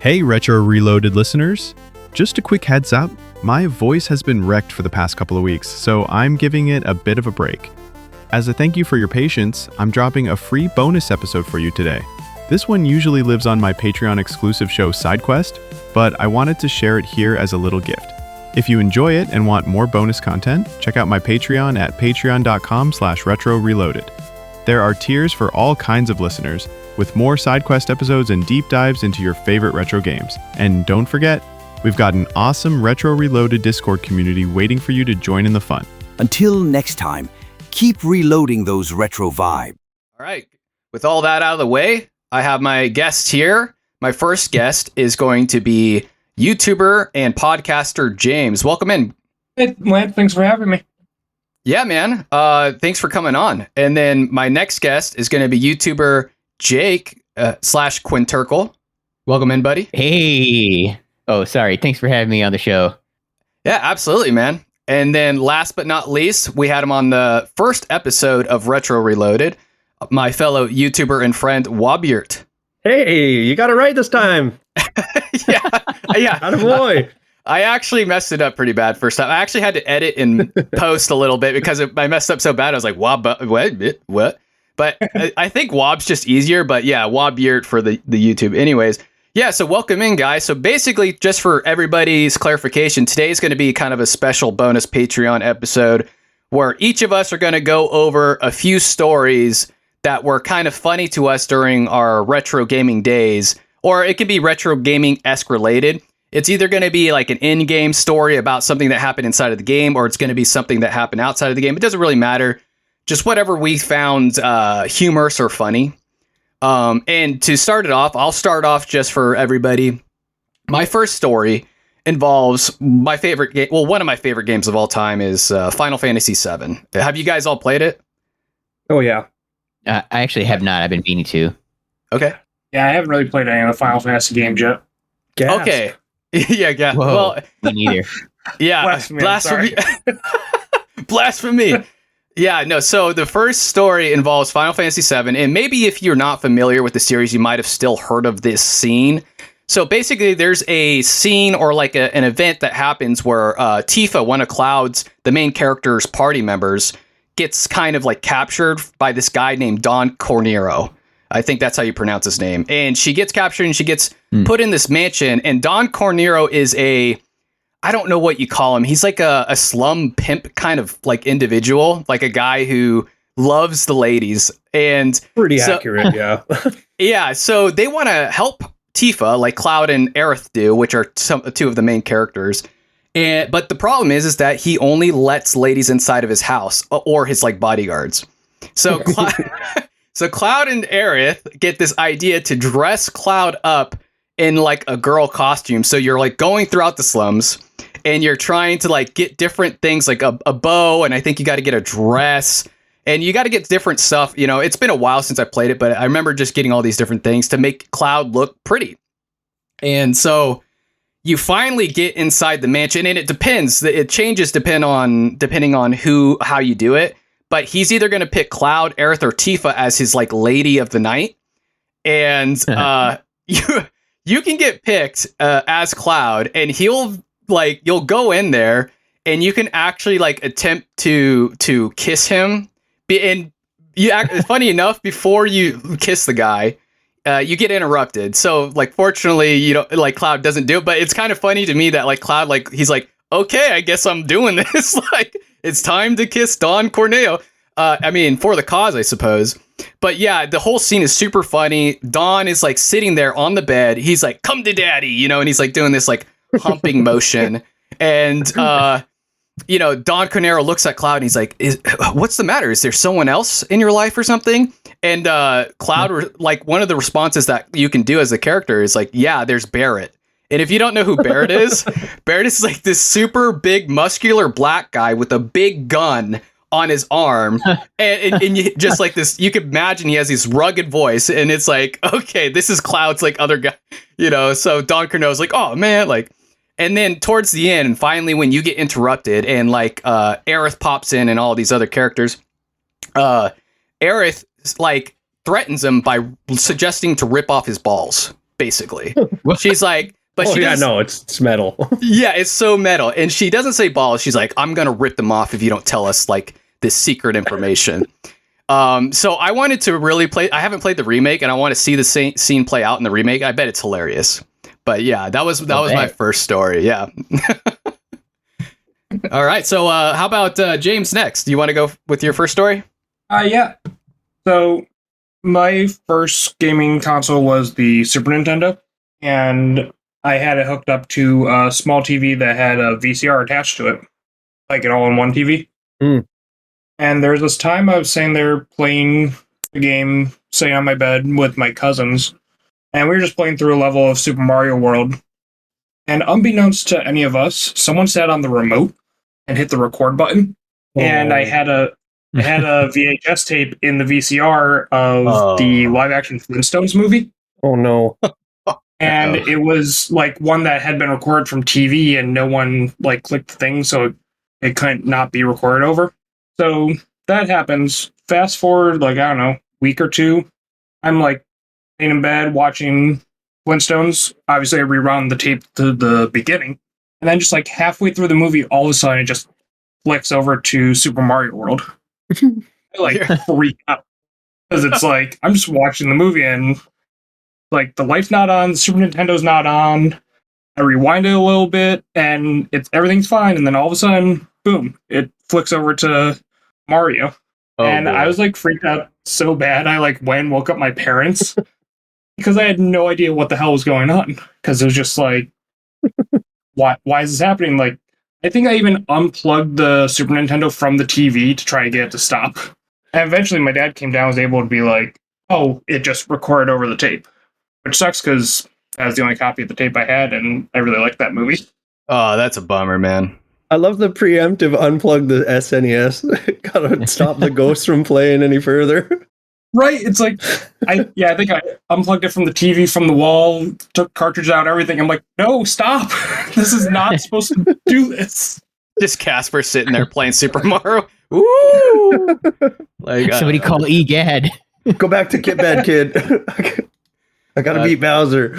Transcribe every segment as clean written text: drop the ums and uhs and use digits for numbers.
Hey, Retro Reloaded listeners. Just a quick heads up, my voice has been wrecked for the past couple of weeks, so I'm giving it a bit of a break. As a thank you for your patience, I'm dropping a free bonus episode for you today. This one usually lives on my Patreon exclusive show SideQuest, but I wanted to share it here as a little gift. If you enjoy it and want more bonus content, check out my Patreon at patreon.com/retroreloaded. There are tiers for all kinds of listeners, with more SideQuest episodes and deep dives into your favorite retro games. And don't forget, we've got an awesome Retro Reloaded Discord community waiting for you to join in the fun. Until next time, keep reloading those retro vibes. All right. With all that out of the way, I have my guest here. My first guest is going to be YouTuber and podcaster James. Welcome in. Hey, Lance, thanks for having me. Yeah, man. Thanks for coming on. And then my next guest is going to be YouTuber Jake slash Quinturkle. Welcome in, buddy. Hey. Oh, sorry. Thanks for having me on the show. Yeah, absolutely, man. And then last but not least, we had him on the first episode of Retro Reloaded, my fellow YouTuber and friend Wobyert. Hey, you got it right this time. Yeah. Attaboy. I actually messed it up pretty bad first time. I actually had to edit and post a little bit because I messed up so bad. I was like, what? But I think Wob's just easier. But yeah, Wobyert for the YouTube. Anyways, yeah, so welcome in, guys. So basically, just for everybody's clarification, today is going to be kind of a special bonus Patreon episode where each of us are going to go over a few stories that were kind of funny to us during our retro gaming days, or it could be retro gaming-esque related. It's either going to be like an in-game story about something that happened inside of the game, or it's going to be something that happened outside of the game. It doesn't really matter. Just whatever we found humorous or funny. And to start it off, I'll start off just for everybody. My first story involves my favorite game. Well, one of my favorite games of all time is Final Fantasy VII. Have you guys all played it? Oh, yeah. I actually have not. I've been meaning to. Okay. Yeah, I haven't really played any of the Final Fantasy games yet. Gasp. Okay. Yeah. Whoa, Well, me neither. yeah. Blasphemy. Blasphemy. Yeah, no. So the first story involves Final Fantasy VII, and maybe if you're not familiar with the series, you might have still heard of this scene. So basically, there's a scene or like an event that happens where Tifa, one of Cloud's, the main character's party members, gets kind of like captured by this guy named Don Cornero. I think that's how you pronounce his name. And she gets captured and she gets put in this mansion. And Don Cornero is I don't know what you call him. He's like a slum pimp kind of like individual, like a guy who loves the ladies. And Pretty accurate, yeah. yeah, so they want to help Tifa, like Cloud and Aerith do, which are two of the main characters. But the problem is that he only lets ladies inside of his house or his like bodyguards. So So Cloud and Aerith get this idea to dress Cloud up in like a girl costume. So you're like going throughout the slums and you're trying to like get different things like a bow. And I think you got to get a dress and you got to get different stuff. You know, it's been a while since I played it, but I remember just getting all these different things to make Cloud look pretty. And so you finally get inside the mansion and it depends. It changes depending on how you do it. But he's either going to pick Cloud, Aerith, or Tifa as his like lady of the night, and you can get picked as Cloud, and you'll go in there, and you can actually like attempt to kiss him. And funny enough, before you kiss the guy, you get interrupted. So like, fortunately, you know, like Cloud doesn't do it, but it's kind of funny to me that like Cloud, like he's like, okay, I guess I'm doing this. Like, it's time to kiss Don Corneo. I mean, for the cause, I suppose. But yeah, the whole scene is super funny. Don is like sitting there on the bed. He's like, come to daddy, you know, and he's like doing this like humping motion. And, you know, Don Cornero looks at Cloud and he's like, what's the matter? Is there someone else in your life or something? And Cloud, like one of the responses that you can do as a character is like, yeah, there's Barrett. And if you don't know who Barrett is, Barrett is like this super big, muscular black guy with a big gun on his arm. And you, just like this, you could imagine he has this rugged voice. And it's like, okay, this is Cloud's like other guy, you know? So Don Corneo's like, oh man, like, and then towards the end, and finally when you get interrupted and like Aerith pops in and all these other characters, Aerith like threatens him by suggesting to rip off his balls. basically. She's like, but oh she yeah, doesn't. no, it's metal. Yeah, it's so metal. And she doesn't say balls. She's like, I'm going to rip them off if you don't tell us like this secret information. So I wanted to really play. I haven't played the remake and I want to see the scene play out in the remake. I bet it's hilarious. But yeah, that was my first story. Yeah. All right. So how about James next? Do you want to go with your first story? Yeah. So my first gaming console was the Super Nintendo, and I had it hooked up to a small TV that had a VCR attached to it, like an all-in-one TV. Mm. And there was this time I was sitting there playing the game, sitting on my bed with my cousins, and we were just playing through a level of Super Mario World. And unbeknownst to any of us, someone sat on the remote and hit the record button, and I had a VHS tape in the VCR of the live-action Flintstones movie. Oh no. And it was like one that had been recorded from TV and no one like clicked the thing, so it couldn't not be recorded over. So that happens. Fast forward, like, I don't know, week or two. I'm like in bed watching Flintstones. Obviously, I rerun the tape to the beginning. And then just like halfway through the movie, all of a sudden it just flicks over to Super Mario World. I like freak out. Because it's like, I'm just watching the movie and like the light's not on, the Super Nintendo's not on. I rewind it a little bit and everything's fine, and then all of a sudden, boom, it flicks over to Mario. And I was like freaked out so bad I like went and woke up my parents because I had no idea what the hell was going on. Because it was just like, why is this happening? Like, I think I even unplugged the Super Nintendo from the TV to try to get it to stop. And eventually my dad came down and was able to be like, oh, it just recorded over the tape. Which sucks because that was the only copy of the tape I had, and I really liked that movie. Oh, that's a bummer, man. I love the preemptive unplug the SNES. Gotta stop the ghost from playing any further. Right? It's like, I think I unplugged it from the TV, from the wall, took cartridge out, everything. I'm like, no, stop. This is not supposed to do this. Just Casper sitting there playing Super Mario. Ooh! Like, Somebody call EGAD. Go back to bed, kid. I gotta beat Bowser.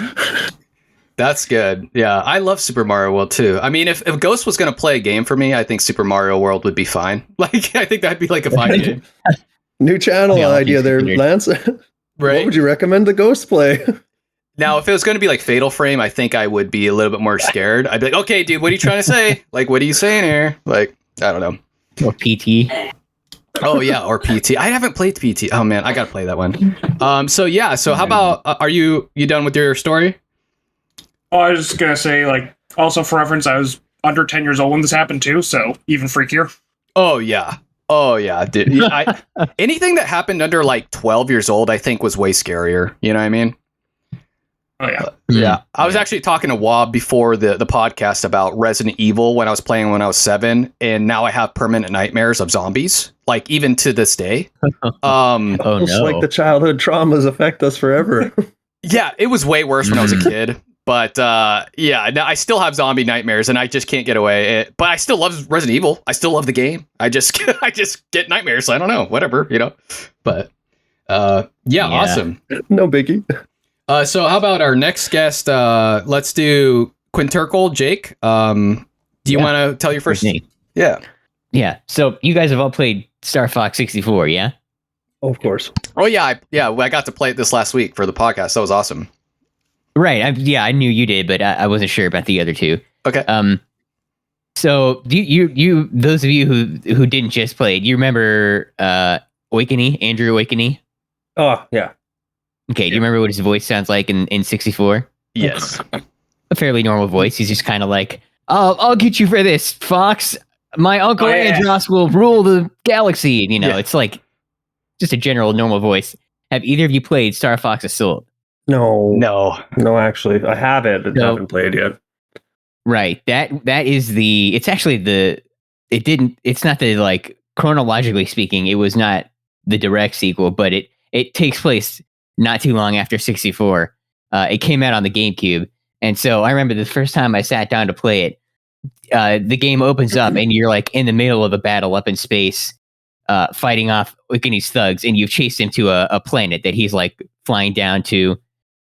That's good. Yeah, I love Super Mario World too. I mean, if Ghost was going to play a game for me, I think Super Mario World would be fine. Like, I think that'd be like a fine game. New channel idea there, Lance. Right? What would you recommend the Ghost play? Now, if it was going to be like Fatal Frame, I think I would be a little bit more scared. I'd be like, okay, dude, what are you trying to say? Like, what are you saying here? Like, I don't know. Or PT. Oh yeah, or PT. I haven't played PT. Oh man, I gotta play that one. So how about are you done with your story? Oh, I was just gonna say, like, also for reference, I was under 10 years old when this happened too, so even freakier. Oh yeah, dude. Anything that happened under like 12 years old, I think was way scarier. You know what I mean? Oh yeah. Yeah. I was actually talking to Wob before the podcast about Resident Evil when I was playing when I was 7, and now I have permanent nightmares of zombies, like even to this day. It's like the childhood traumas affect us forever. Yeah, it was way worse when I was a kid. But yeah, I still have zombie nightmares and I just can't get away. But I still love Resident Evil. I still love the game. I just get nightmares. So I don't know, whatever, you know. But yeah, awesome. No biggie. So how about our next guest? Let's do Quinturcle. Jake, do you want to tell your first name? Yeah. So you guys have all played Star Fox 64, yeah? Oh, of course. Oh yeah, I got to play it this last week for the podcast. That was awesome. Right. I knew you did, but I wasn't sure about the other two. Okay. So do you those of you who didn't just play, do you remember Andrew Awakeney? Oh yeah. Okay. Do you remember what his voice sounds like in 64? Yes. A fairly normal voice. He's just kind of like, I'll get you for this, Fox. My uncle Andros will rule the galaxy. And, it's like just a general normal voice. Have either of you played Star Fox Assault? No, actually, I have it, but haven't played yet. Right. That is it's not the, like, chronologically speaking, it was not the direct sequel, but it takes place not too long after 64. It came out on the GameCube. And so I remember the first time I sat down to play it, the game opens up and you're like in the middle of a battle up in space, fighting off Awakeney's thugs, and you've chased him to a planet that he's like flying down to.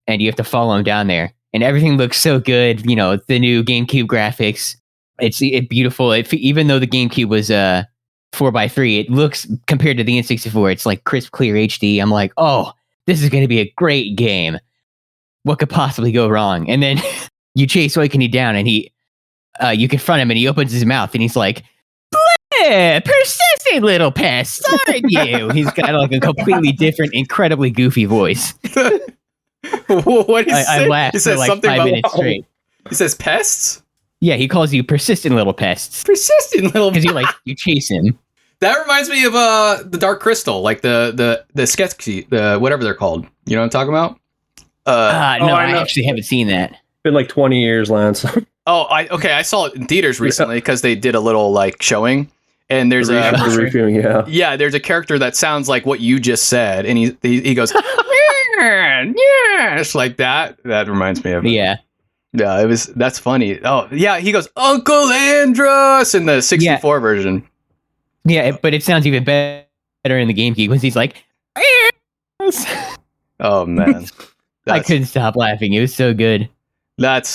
and you have to follow him down there. And everything looks so good. You know, the new GameCube graphics. It's beautiful. Even though the GameCube was 4:3, it looks, compared to the N64, it's like crisp, clear HD. I'm like, oh, this is going to be a great game. What could possibly go wrong? And then you chase Oikini down, and you confront him, and he opens his mouth, and he's like, persistent little pest, aren't you? He's got like a completely different, incredibly goofy voice. What did he say? I laughed He for says like something 5 about. minutes straight. He says pests. Yeah, he calls you persistent little pests Persistent little. because you chase him. That reminds me of the Dark Crystal, like the sketchy, the whatever they're called. You know what I'm talking about? No, I I know. actually haven't seen that. Been like 20 years, Lance. I saw it in theaters recently because they did a little like showing, and there's The reviewing, yeah. yeah, there's a character that sounds like what you just said, and he goes, yeah, it's like that. That reminds me of it. Yeah. Yeah, that's funny. Oh yeah, he goes Uncle Andros in the 64 version. Yeah, but it sounds even better in the GameCube because he's like, Oh man, I couldn't stop laughing. It was so good. That's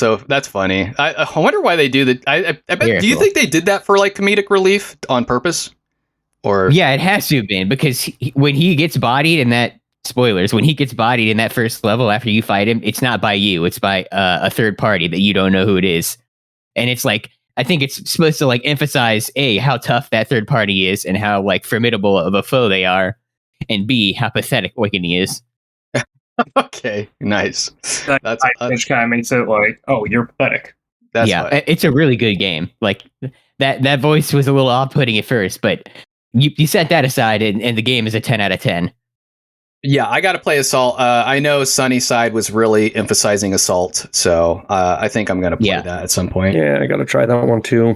funny. I wonder why they do that. I bet. Very Do you cool. think they did that for like comedic relief on purpose, or Yeah, it has to have been because when he gets bodied in that, spoilers, when he gets bodied in that first level after you fight him, it's not by you. It's by a third party that you don't know who it is. And it's like, I think it's supposed to like emphasize A, how tough that third party is and how like formidable of a foe they are. And B, how pathetic Oikini is. Okay, nice. That's Which kind of makes it like, oh, you're pathetic. that's yeah, fine. it's a really good game. Like that voice was a little off-putting at first, but you set that aside and the game is a 10 out of 10. Yeah, I got to play Assault. I know Sunnyside was really emphasizing Assault, so I think I'm going to play that at some point. Yeah, I gotta try that one too.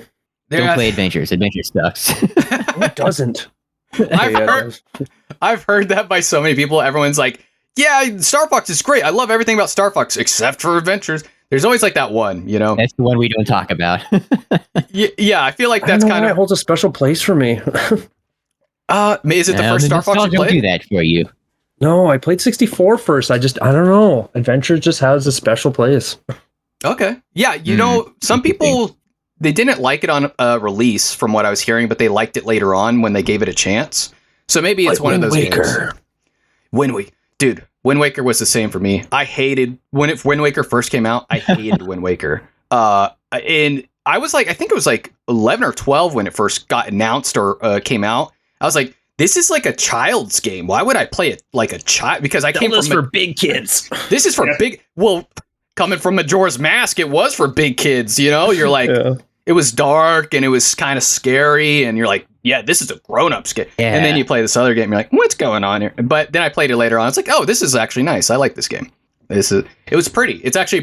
Don't play Adventures. Adventure sucks. It doesn't. I've heard that by so many people. Everyone's like, yeah, Star Fox is great. I love everything about Star Fox except for Adventures. There's always like that one, you know? That's the one we don't talk about. Yeah, I feel like I that's don't know kind why it of... holds a special place for me. Is it the first Star Fox you will played? do that for you. No, I played 64 first. I don't know. Adventure just has a special place. Okay. Yeah, you know, some people, they didn't like it on release from what I was hearing, but they liked it later on when they gave it a chance. So maybe it's Like one of those Wind Waker. games. Wind Waker was the same for me. I hated when Wind Waker first came out. I hated Wind Waker. And I was like, I think it was like 11 or 12 when it first got announced or came out. I was like, this is like a child's game. Why would I play it like a child? Because I came from for big kids. this is for big. Well, coming from Majora's Mask, it was for big kids. You know, you're like, it was dark and it was kind of scary, and you're like, yeah, this is a grown-up game. Yeah. And then you play this other game, you're like, what's going on here? But then I played it later on. It's like, oh, this is actually nice. I like this game. It was pretty. It's actually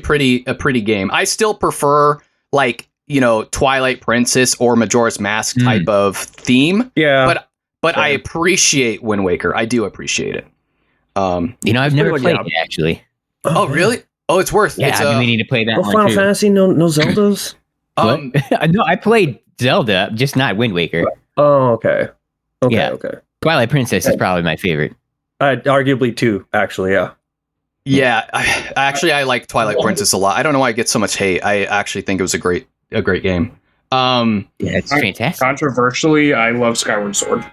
a pretty game. I still prefer like, you know, Twilight Princess or Majora's Mask type of theme. Yeah. But I appreciate Wind Waker. I do appreciate it. You know, I've never played it actually. Oh, really? Oh, it's worth. Yeah, it's, I've been meaning to play that No one Final too. Fantasy, no Zeldas. No, I played Zelda, just not Wind Waker. Oh, okay. Yeah. Okay. Twilight Princess is probably my favorite. Arguably two, actually, yeah. Yeah, I like Twilight Princess a lot. I don't know why it gets so much hate. I actually think it was a great game. Yeah, it's fantastic. Controversially, I love Skyward Sword.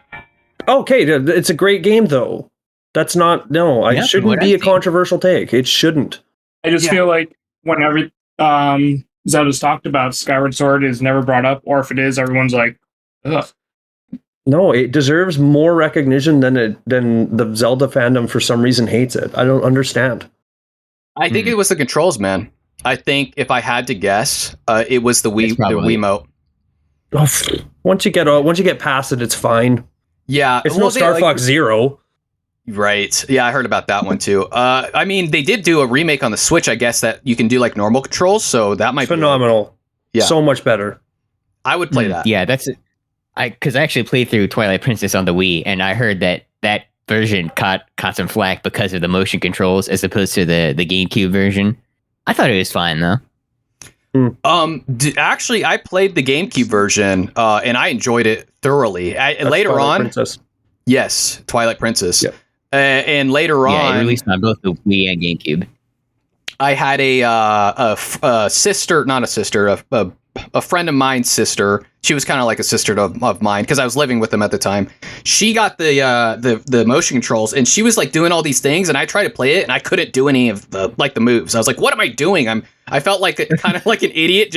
Okay, it's a great game though. That's not it Yeah, shouldn't what be I a think. controversial take. It shouldn't. I just feel like whenever Zelda's talked about, Skyward Sword is never brought up, or if it is, everyone's like, ugh. No, it deserves more recognition than the Zelda fandom for some reason hates it. I don't understand. I think it was the controls, man. I think if I had to guess, it was the Wiimote. Once you get past it, it's fine. Yeah, It's no Star Fox Zero. Right. Yeah, I heard about that one too. I mean, they did do a remake on the Switch, I guess, that you can do like normal controls, so that might Phenomenal. Yeah. So much better. I would play that. Yeah, that's it. Because I actually played through Twilight Princess on the Wii, and I heard that version caught some flack because of the motion controls as opposed to the GameCube version. I thought it was fine though. Actually, I played the GameCube version, and I enjoyed it thoroughly. Later Twilight on, Princess. yes, Twilight Princess. Yep. And later Yeah, it on, released on both the Wii and GameCube. I had a sister, not a sister, a friend of mine's sister. She was kind of like a sister of mine because I was living with them at the time. She got the motion controls and she was like doing all these things, and I tried to play it and I couldn't do any of the moves. I was like, what am I doing? I felt like kind of like an idiot.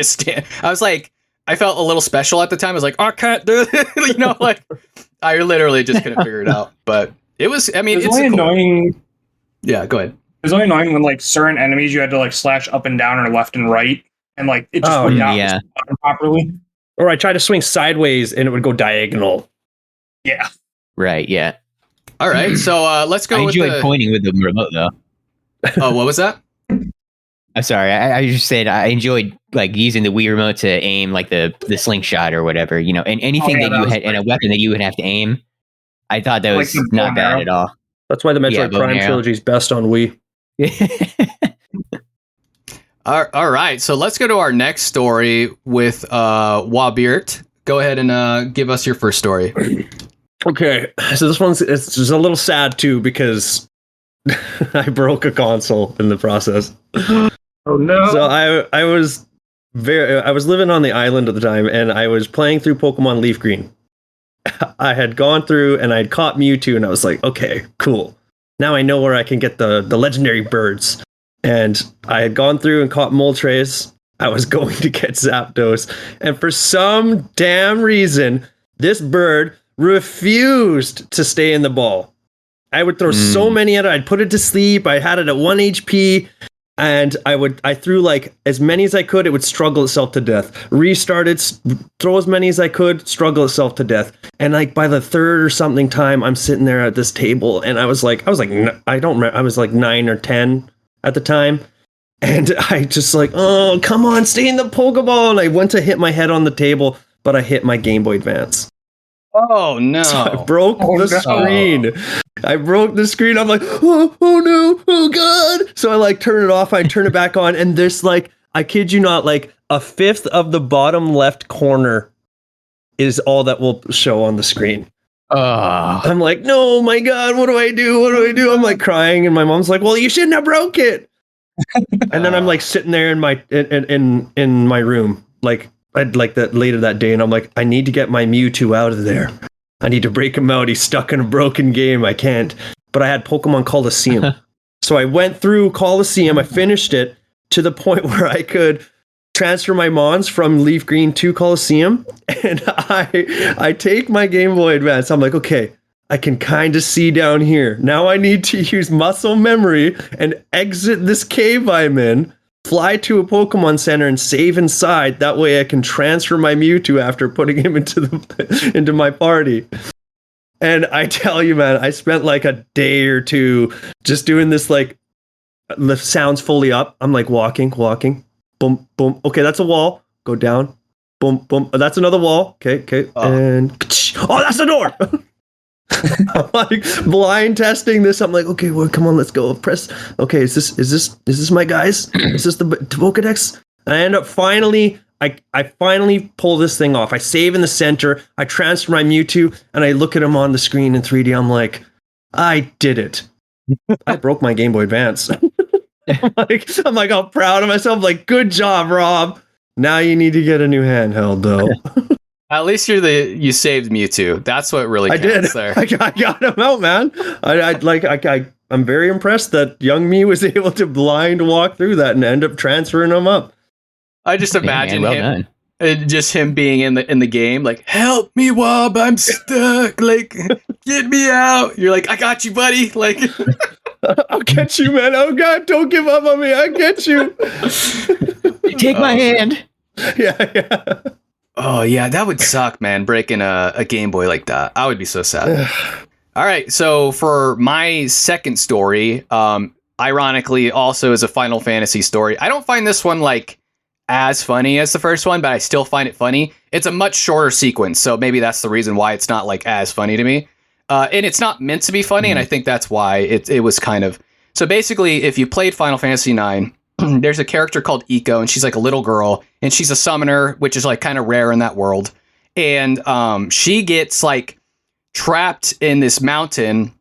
I was like, I felt a little special at the time. I was like, I can't do it. Like I literally just couldn't figure it out. But it was, I mean, it's annoying. Yeah, go ahead. It was only annoying when like certain enemies you had to like slash up and down or left and right, and like it just would not properly. Or I tried to swing sideways and it would go diagonal. Yeah. Right. Yeah. All right. So let's go. I enjoyed pointing with the remote though. Oh, what was that? I'm sorry. I just said I enjoyed like using the Wii remote to aim like the slingshot or whatever, and anything that you had and a weapon that you would have to aim. I thought that was not bad at all. That's why the Metroid Prime trilogy is best on Wii. All right, so let's go to our next story with Wabirt. Go ahead and give us your first story. Okay, so this one's it's just a little sad too because I broke a console in the process. Oh no! So I was living on the island at the time, and I was playing through Pokemon Leaf Green. I had gone through and I'd caught Mewtwo, and I was like, okay, cool. Now I know where I can get the legendary birds. And I had gone through and caught Moltres. I was going to get Zapdos. And for some damn reason, this bird refused to stay in the ball. I would throw so many at it. I'd put it to sleep. I had it at 1 HP. And I threw like as many as I could. It would struggle itself to death. Restarted, throw as many as I could, struggle itself to death. And like by the third or something time, I'm sitting there at this table, and I was like, I don't remember. I was like 9 or 10 at the time, and I just like, oh come on, stay in the Pokeball. And I went to hit my head on the table, but I hit my Game Boy Advance. Oh no! So I broke the screen. I broke the screen. I'm like, oh no, oh god. So I like turn it off. I turn it back on, and there's like, I kid you not, like a fifth of the bottom left corner is all that will show on the screen. I'm like, no, my god, what do I do? What do I do? I'm like crying, and my mom's like, well, you shouldn't have broke it. And then I'm like sitting there in my in my room, like I'd like that later that day, and I'm like, I need to get my Mewtwo out of there. I need to break him out. He's stuck in a broken game. I can't. But I had Pokemon Coliseum. So I went through Coliseum. I finished it to the point where I could transfer my Mons from Leaf Green to Coliseum. And I take my Game Boy Advance. I'm like, okay, I can kind of see down here. Now I need to use muscle memory and exit this cave I'm in. Fly to a Pokemon Center and save inside. That way I can transfer my Mewtwo after putting him into my party. And I tell you, man, I spent like a day or two just doing this, like, the sounds fully up. I'm like walking, boom, boom. Okay, that's a wall. Go down. Boom, boom. Oh, that's another wall. Okay. And oh, that's the door. I'm like blind testing this. I'm like, okay, well, come on, let's go. Press. Okay, is this my guys? Is this the Pokedex? And I end up finally, I finally pull this thing off. I save in the center. I transfer my Mewtwo, and I look at him on the screen in 3D. I'm like, I did it. I broke my Game Boy Advance. I'm like all proud of myself. Like, good job, Rob. Now you need to get a new handheld, though. At least you saved Mewtwo. That's what really counts there. I got him out, man. I'm very impressed that young me was able to blind walk through that and end up transferring him up. I just imagine him, just him being in the game, like, help me, Wob, I'm stuck. Like, get me out. You're like, I got you, buddy. Like, I'll get you, man. Oh God, don't give up on me. I'll get you. Take my hand. Yeah. Oh yeah, that would suck, man. Breaking a Game Boy like that, I would be so sad. All right, so for my second story, ironically, also is a Final Fantasy story. I don't find this one like as funny as the first one, but I still find it funny. It's a much shorter sequence, so maybe that's the reason why it's not like as funny to me. And it's not meant to be funny, and I think that's why it was kind of. So basically, if you played Final Fantasy IX. There's a character called Eiko, and she's like a little girl, and she's a summoner, which is like kind of rare in that world. And she gets like trapped in this mountain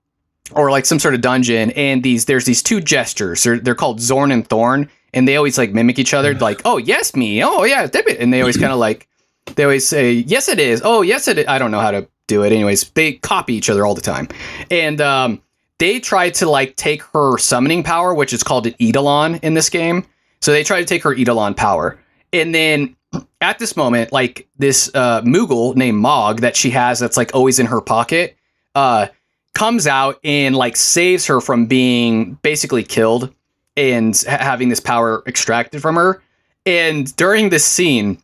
or like some sort of dungeon, and there's these two jesters. They're called Zorn and Thorn, and they always like mimic each other, like, oh yes me, oh yeah, dip it, and they always kind of like they always say yes it is, oh yes it is. I don't know how to do it. Anyways, they copy each other all the time, and they try to like take her summoning power, which is called an Eidolon in this game. So they try to take her Eidolon power, and then at this moment, like this Moogle named Mog that she has that's like always in her pocket, comes out and like saves her from being basically killed and having this power extracted from her. And during this scene,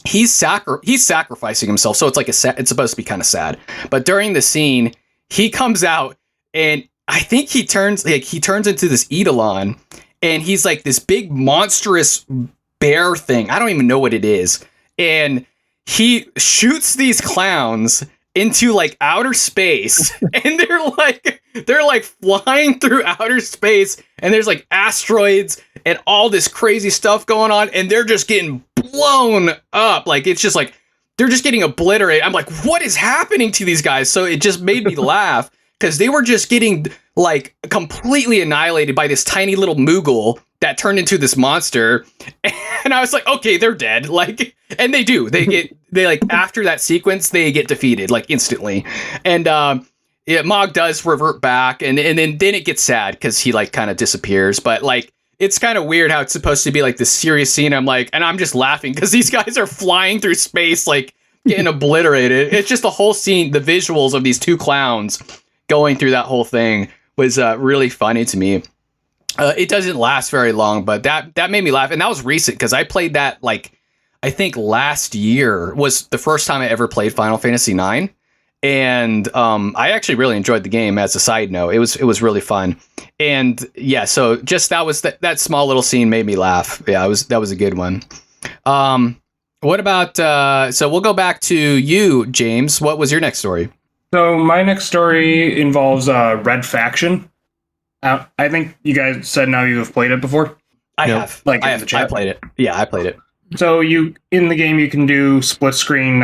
he's sacrificing himself, so it's like it's supposed to be kind of sad. But during the scene, he comes out and I think he turns into this Eidolon, and he's like this big monstrous bear thing. I don't even know what it is. And he shoots these clowns into like outer space, and they're like flying through outer space, and there's like asteroids and all this crazy stuff going on, and they're just getting blown up. Like it's just like they're just getting obliterated. I'm like, what is happening to these guys? So it just made me laugh because they were just getting like completely annihilated by this tiny little Moogle that turned into this monster. And I was like, okay, they're dead. Like, and they do. They like after that sequence, they get defeated like instantly. And yeah, Mog does revert back, and then it gets sad because he like kind of disappears. But like it's kind of weird how it's supposed to be like this serious scene. I'm just laughing because these guys are flying through space, like getting obliterated. It's just the whole scene, the visuals of these two clowns going through that whole thing was really funny to me. It doesn't last very long, but that made me laugh. And that was recent because I played that like, I think last year was the first time I ever played Final Fantasy IX. And I actually really enjoyed the game as a side note. It was really fun. And yeah, so just that small little scene made me laugh. Yeah, that was a good one. What about, so we'll go back to you, James. What was your next story? So my next story involves Red Faction. I think you guys said now you have played it before. I have. Like I played it. Yeah, I played it. So in the game you can do split screen,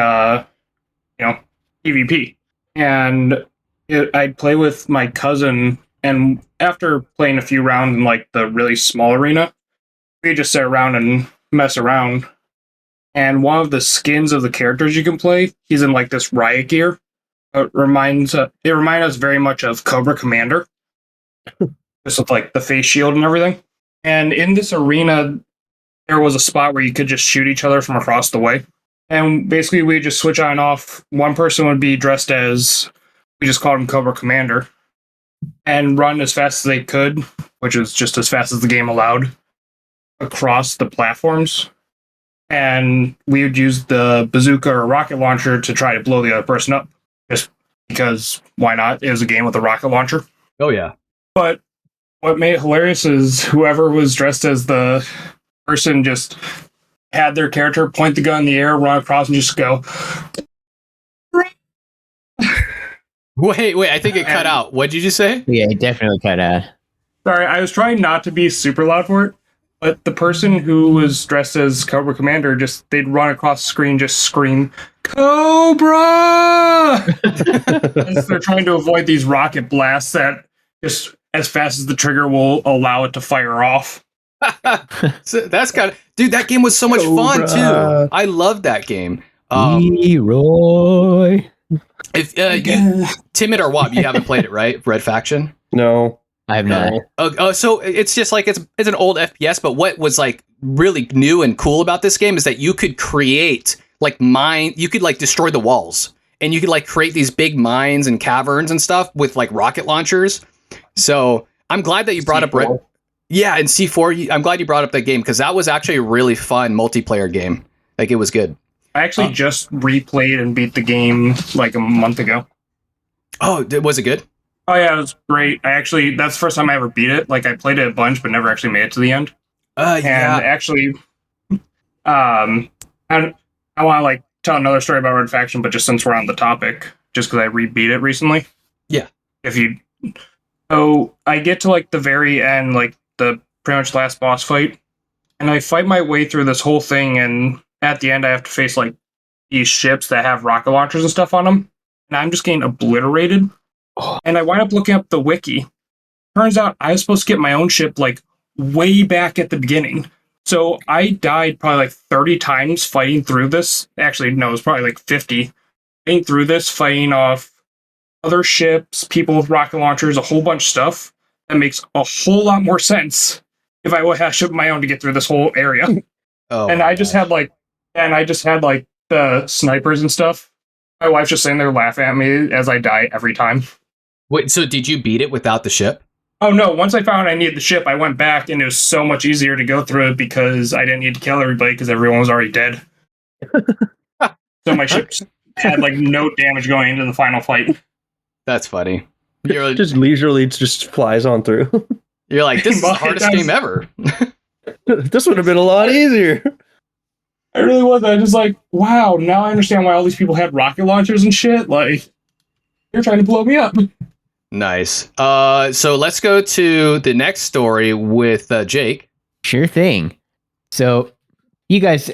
PvP, and I'd play with my cousin. And after playing a few rounds in like the really small arena, we just sit around and mess around. And one of the skins of the characters you can play, he's in like this riot gear. It reminds us very much of Cobra Commander, just with like the face shield and everything. And in this arena, there was a spot where you could just shoot each other from across the way. And basically, we just switch on and off. One person would be dressed as, we just called him Cobra Commander, and run as fast as they could, which is just as fast as the game allowed, across the platforms. And we would use the bazooka or rocket launcher to try to blow the other person up. Just because, why not? It was a game with a rocket launcher. Oh, yeah. But what made it hilarious is whoever was dressed as the person just had their character point the gun in the air, run across, and just go. Wait, I think it cut out. What did you say? Yeah, it definitely cut out. Sorry, I was trying not to be super loud for it, but the person who was dressed as Cobra Commander, they'd run across the screen, just scream, Cobra! As they're trying to avoid these rocket blasts that just as fast as the trigger will allow it to fire off. So that's dude, that game was so much fun too. I loved that game. Leroy. If Timid or Wop, you haven't played it, right? Red Faction? No. I have not. So it's just like it's an old FPS, but what was like really new and cool about this game is that you could create like you could like destroy the walls, and you could like create these big mines and caverns and stuff with like rocket launchers. So I'm glad that you brought up and C4. I'm glad you brought up that game because that was actually a really fun multiplayer game. Like it was good. I actually just replayed and beat the game like a month ago. Oh, was it good? Oh yeah, it was great. That's the first time I ever beat it. Like I played it a bunch, but never actually made it to the end. And actually, I want to like tell another story about Red Faction, but just since we're on the topic, just because I rebeat it recently. Yeah. So I get to like the very end, like the pretty much last boss fight, and I fight my way through this whole thing, and at the end I have to face like these ships that have rocket launchers and stuff on them, and I'm just getting obliterated. And I wind up looking up the wiki. Turns out I was supposed to get my own ship like way back at the beginning. So I died probably like 30 times fighting through this. Actually, no, it was probably like 50. Fighting through this, fighting off other ships, people with rocket launchers, a whole bunch of stuff. That makes a whole lot more sense if I would have shipped my own to get through this whole area. And I just had like the snipers and stuff. My wife's just sitting there laughing at me as I die every time. Wait, so did you beat it without the ship? Oh no, once I found I needed the ship, I went back and it was so much easier to go through it because I didn't need to kill everybody because everyone was already dead. So my ship had like no damage going into the final fight. That's funny. You're Just leisurely just flies on through. you're like, this is the hardest game ever. This would have been a lot easier. I really was. I was just like, wow, now I understand why all these people had rocket launchers and shit. Like, you're trying to blow me up. Nice. So let's go to the next story with Jake. Sure thing. So, you guys,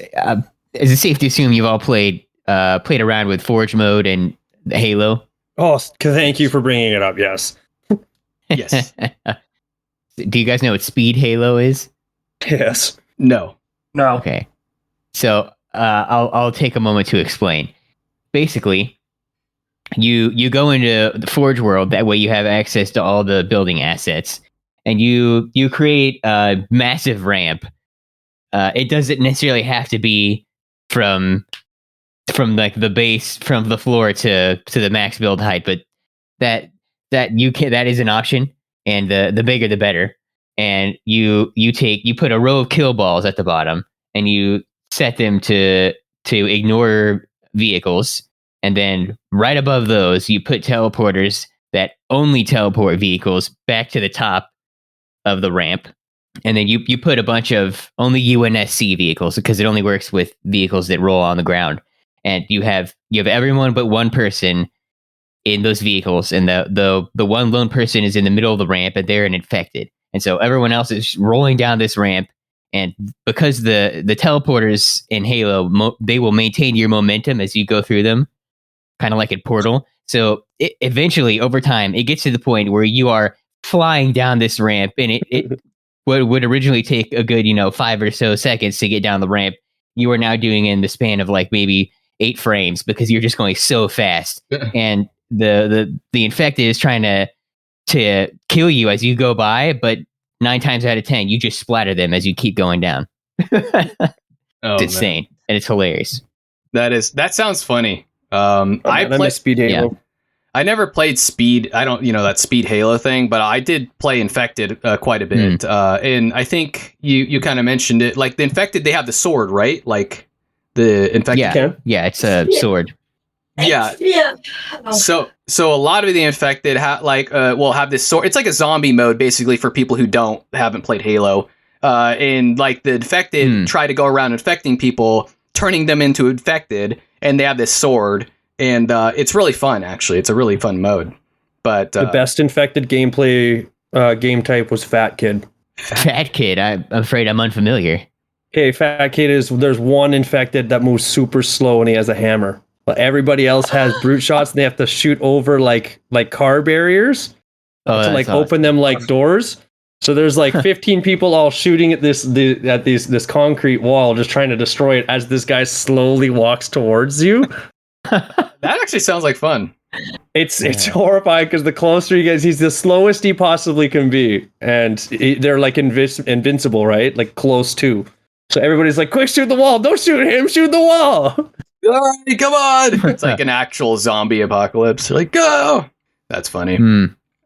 is it safe to assume you've all played around with Forge mode and Halo? Oh, thank you for bringing it up. Yes. Yes. Do you guys know what Speed Halo is? Yes. No. No. Okay. So I'll take a moment to explain. Basically, you go into the Forge world. That way, you have access to all the building assets, and you create a massive ramp. It doesn't necessarily have to be from like the base, from the floor to the max build height, but that is an option, and the bigger the better. And you put a row of kill balls at the bottom, and you set them to ignore vehicles, and then right above those you put teleporters that only teleport vehicles back to the top of the ramp, and then you put a bunch of only UNSC vehicles because it only works with vehicles that roll on the ground, and you have everyone but one person in those vehicles, and the one lone person is in the middle of the ramp, and they're an infected, and so everyone else is rolling down this ramp. And because the teleporters in Halo, they will maintain your momentum as you go through them, kind of like in Portal. So eventually, over time, it gets to the point where you are flying down this ramp, and it would originally take a good 5 or so seconds to get down the ramp. You are now doing it in the span of like maybe 8 frames because you're just going so fast, and the infected is trying to kill you as you go by, but 9 times out of 10, you just splatter them as you keep going down. It's insane, and it's hilarious. That sounds funny. I miss Speed Halo. Yeah. I never played Speed. I don't, that Speed Halo thing, but I did play Infected quite a bit. And I think you kind of mentioned it. Like the Infected, they have the sword, right? Like the Infected. Yeah, it's a sword. Yeah. So a lot of the Infected will have this sword. It's like a zombie mode basically for people who haven't played Halo. And like the Infected try to go around infecting people, turning them into Infected, and they have this sword, and it's really fun. Actually, it's a really fun mode. But the best Infected gameplay game type was Fat Kid. Fat Kid. I'm afraid I'm unfamiliar. Okay, Fat Kid there's one Infected that moves super slow, and he has a hammer. Everybody else has brute shots, and they have to shoot over like car barriers to like open them like doors. So there's like 15 people all shooting at this concrete wall, just trying to destroy it as this guy slowly walks towards you. That actually sounds like fun. It's horrifying because the closer he gets, he's the slowest he possibly can be, and they're like invincible, right? Like close to. So everybody's like, "Quick, shoot the wall! Don't shoot him! Shoot the wall!" All right, come on! It's like an actual zombie apocalypse. You're like, go! That's funny.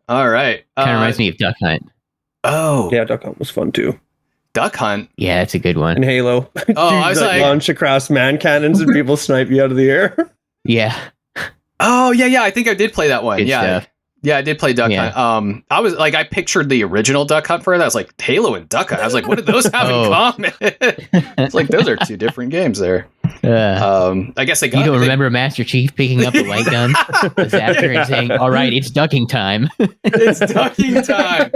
All right. Kind of reminds me of Duck Hunt. Oh. Yeah, Duck Hunt was fun too. Duck Hunt? Yeah, that's a good one. And Halo. Oh, I was like... launch across man cannons and people snipe you out of the air. Yeah. Oh, yeah, I think I did play that one. Good stuff. Yeah, I did play Duck Hunt. I was like, I pictured the original Duck Hunt for it. I was like, Halo and Duck Hunt. I was like, what did those have in common? It's like, those are 2 different games there. I guess you don't remember Master Chief picking up the light gun, the zapper, and saying, "All right, it's ducking time." It's ducking time.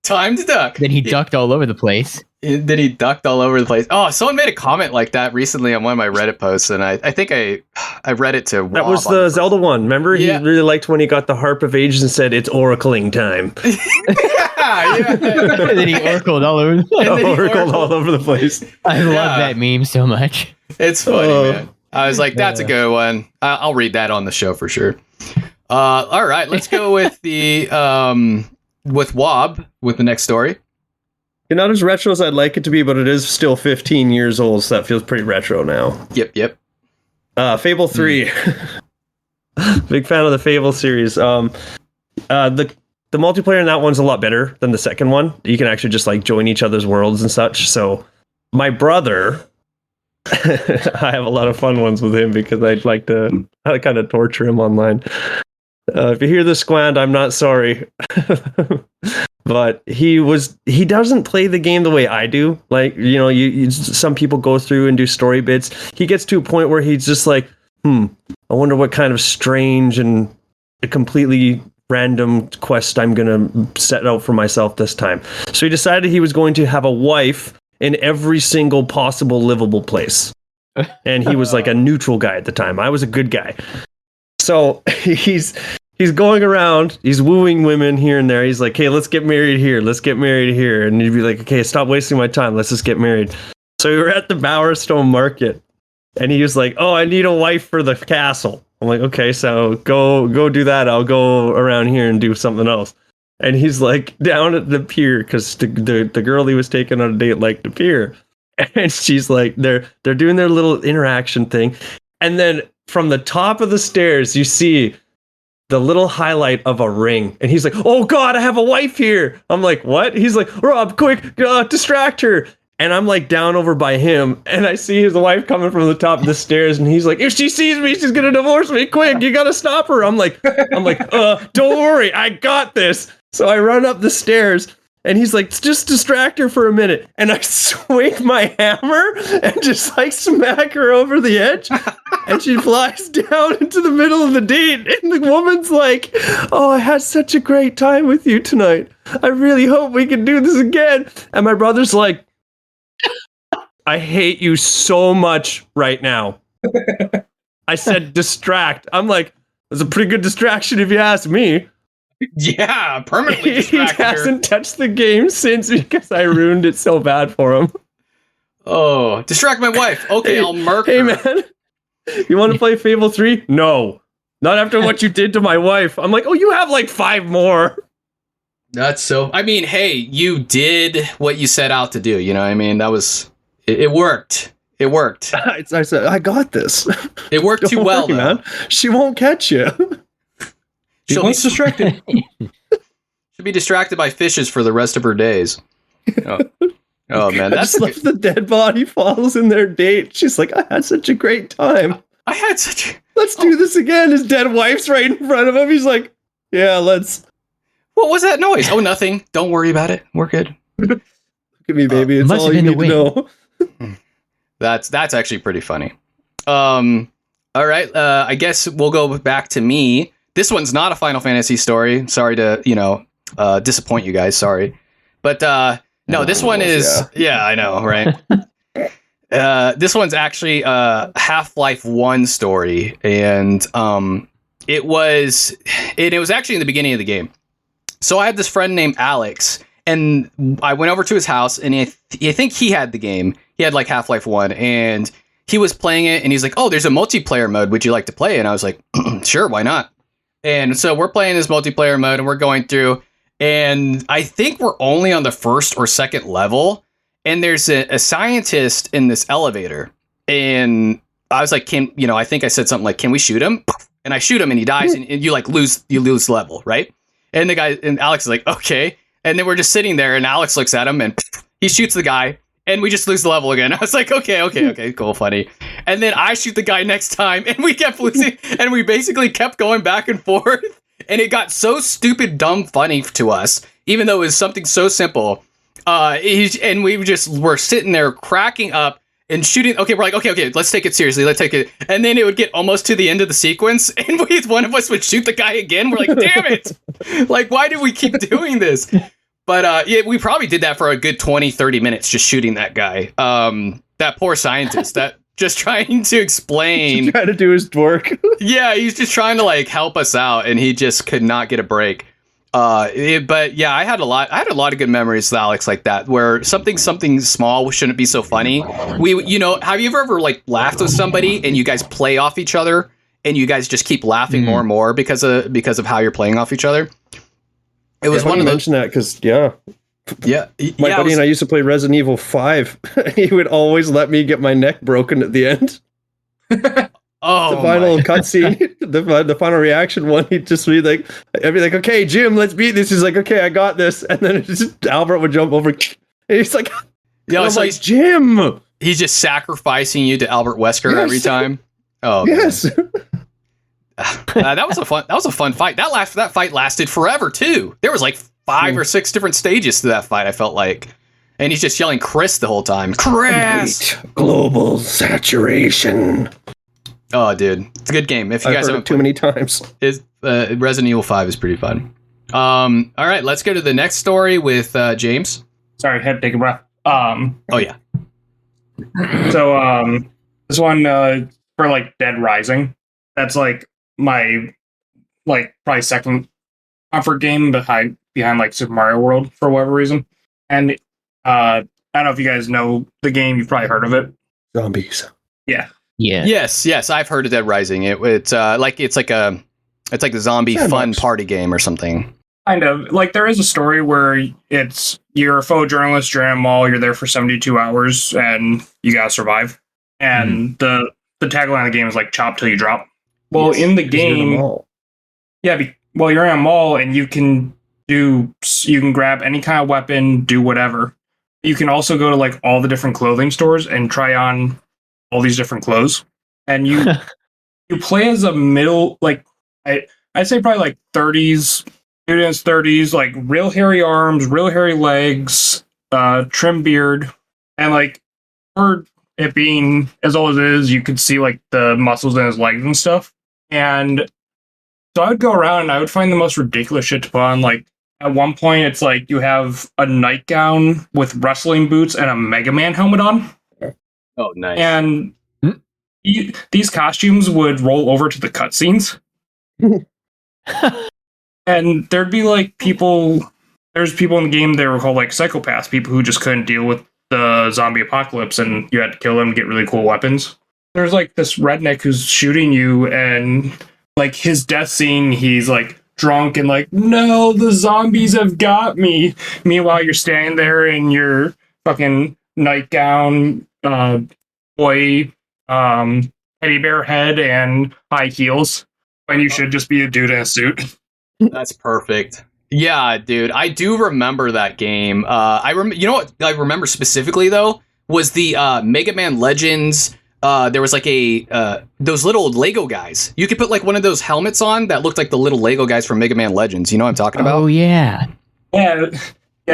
Time to duck. Then he ducked all over the place. Then he ducked all over the place. Oh, someone made a comment like that recently on one of my Reddit posts, and I think I read it to Rob. That was the Zelda one. Remember? Yeah. He really liked when he got the Harp of Ages and said, it's oracling time. yeah. And then he oracled all over. Oracled all over the place. I love that meme so much. It's funny, man. I was like, that's a good one. I'll read that on the show for sure. All right, let's go with the with Wob with the next story. You're not as retro as I'd like it to be, but it is still 15 years old, so that feels pretty retro now. Yep. Fable 3. Big fan of the Fable series. The multiplayer in that one's a lot better than the second one. You can actually just like join each other's worlds and such. So my brother, I have a lot of fun ones with him because I kind of torture him online. If you hear this, Squand, I'm not sorry. But he doesn't play the game the way I do. Like, some people go through and do story bits. He gets to a point where he's just like, I wonder what kind of strange and a completely random quest I'm going to set out for myself this time. So he decided he was going to have a wife in every single possible livable place. And he was like a neutral guy at the time. I was a good guy. So he's going around, he's wooing women here and there. He's like, hey, let's get married here. Let's get married here. And he'd be like, okay, stop wasting my time. Let's just get married. So we were at the Bowerstone Market and he was like, oh, I need a wife for the castle. I'm like, okay, so go do that. I'll go around here and do something else. And he's like down at the pier because the girl he was taking on a date liked the pier. And she's like, they're doing their little interaction thing. And then from the top of the stairs, you see the little highlight of a ring. And he's like, oh God, I have a wife here. I'm like, what? He's like, Rob, quick, distract her. And I'm like down over by him. And I see his wife coming from the top of the stairs. And he's like, if she sees me, she's going to divorce me. Quick, you got to stop her. I'm like, don't worry. I got this. So I run up the stairs. And he's like, just distract her for a minute. And I swing my hammer and just like smack her over the edge. And she flies down into the middle of the date. And the woman's like, oh, I had such a great time with you tonight. I really hope we can do this again. And my brother's like, I hate you so much right now. I said distract. I'm like, it was a pretty good distraction if you ask me. Yeah, permanently distracted He hasn't touched the game since because I ruined it so bad for him. Oh, distract my wife. Okay, I'll murk her. Hey, man, you want to play Fable 3? No. Not after what you did to my wife. I'm like, oh, you have like 5 more. That's so... I mean, hey, you did what you set out to do. You know what I mean? That was... It worked. It worked. I said, I got this. It worked too well, though. Man. She won't catch you. She wants distracted. Should be distracted by fishes for the rest of her days. Oh man, that's like the dead body falls in their date. She's like, I had such a great time. I had such. Let's do this again. His dead wife's right in front of him. He's like, yeah, let's. What was that noise? Oh, nothing. Don't worry about it. We're good. Look at me, baby. It's all you need to know. That's actually pretty funny. All right. I guess we'll go back to me. This one's not a Final Fantasy story. Sorry to, disappoint you guys. Sorry. But no, this one is... Yeah, I know, right? This one's actually a Half-Life 1 story. And it was actually in the beginning of the game. So I had this friend named Alex. And I went over to his house. And I think he had the game. He had like Half-Life 1. And he was playing it. And he's like, oh, there's a multiplayer mode. Would you like to play? And I was like, sure, why not? And so we're playing this multiplayer mode and we're going through, and I think we're only on the first or second level. And there's a scientist in this elevator. And I was like, I think I said something like, can we shoot him? And I shoot him and he dies and you like lose level, right? And the guy, and Alex is like, okay. And then we're just sitting there and Alex looks at him and he shoots the guy. And we just lose the level again. I was like, okay, cool, funny. And then I shoot the guy next time, and we kept losing, and we basically kept going back and forth. And it got so stupid, dumb, funny to us, even though it was something so simple. And we just were sitting there cracking up and shooting. Okay, we're like, okay, let's take it seriously. Let's take it. And then it would get almost to the end of the sequence, and one of us would shoot the guy again. We're like, damn it! Like, why do we keep doing this? But yeah, we probably did that for a good 20, 30 minutes just shooting that guy. That poor scientist that just trying to explain. Trying to do his work. Yeah, he's just trying to like help us out, and he just could not get a break. But yeah, I had a lot of good memories with Alex like that, where something small shouldn't be so funny. Have you ever like laughed with somebody and you guys play off each other and you guys just keep laughing more and more because of how you're playing off each other? It was one of those. Mention that because my buddy and I used to play Resident Evil 5. He would always let me get my neck broken at the end. Oh, the final cutscene, the final reaction one. He'd just be like, I'd be like, "Okay, Jim, let's beat this." He's like, "Okay, I got this," and then Albert would jump over. And he's like, "Yeah, so like, Jim." He's just sacrificing you to Albert Wesker every time. Oh, yes. That was a fun fight. That fight lasted forever too. There was like 5 or 6 different stages to that fight. I felt like, and he's just yelling "Chris" the whole time. Chris. Global saturation. Oh, dude, it's a good game. If you guys haven't too many times, Resident Evil 5 is pretty fun. All right, let's go to the next story with James. Sorry, I had to take a breath. Oh yeah. So this one for like Dead Rising. That's like my probably second comfort game behind like Super Mario World for whatever reason. And I don't know if you guys know the game. You've probably heard of it. Zombies. Yeah. Yeah. Yes, I've heard of Dead Rising. It's like the zombie fun party game or something. Kind of. Like there is a story where you're a photojournalist, you're in a mall, you're there for 72 hours, and you gotta survive. And the tagline of the game is like "chop till you drop." Well, in the game, you're in a mall and you can grab any kind of weapon, do whatever. You can also go to like all the different clothing stores and try on all these different clothes, and you play as a middle, like I'd say probably like 30s, students 30s, like real hairy arms, real hairy legs, trim beard, and like for it being as old as it is, you could see like the muscles in his legs and stuff. And so I would go around and I would find the most ridiculous shit to put on. Like at one point, it's like you have a nightgown with wrestling boots and a Mega Man helmet on. Oh, nice. And these costumes would roll over to the cutscenes. And there'd be like there's people in the game that were called like psychopaths, people who just couldn't deal with the zombie apocalypse and you had to kill them to get really cool weapons. There's like this redneck who's shooting you, and like his death scene, he's like drunk and like, "No, the zombies have got me." Meanwhile, you're standing there in your fucking nightgown, boy, teddy bear head and high heels, when you should just be a dude in a suit. That's perfect. Yeah, dude, I do remember that game. You know what I remember specifically though was the Mega Man Legends. There was like those little Lego guys. You could put like one of those helmets on that looked like the little Lego guys from Mega Man Legends. You know what I'm talking about? Oh yeah. Yeah,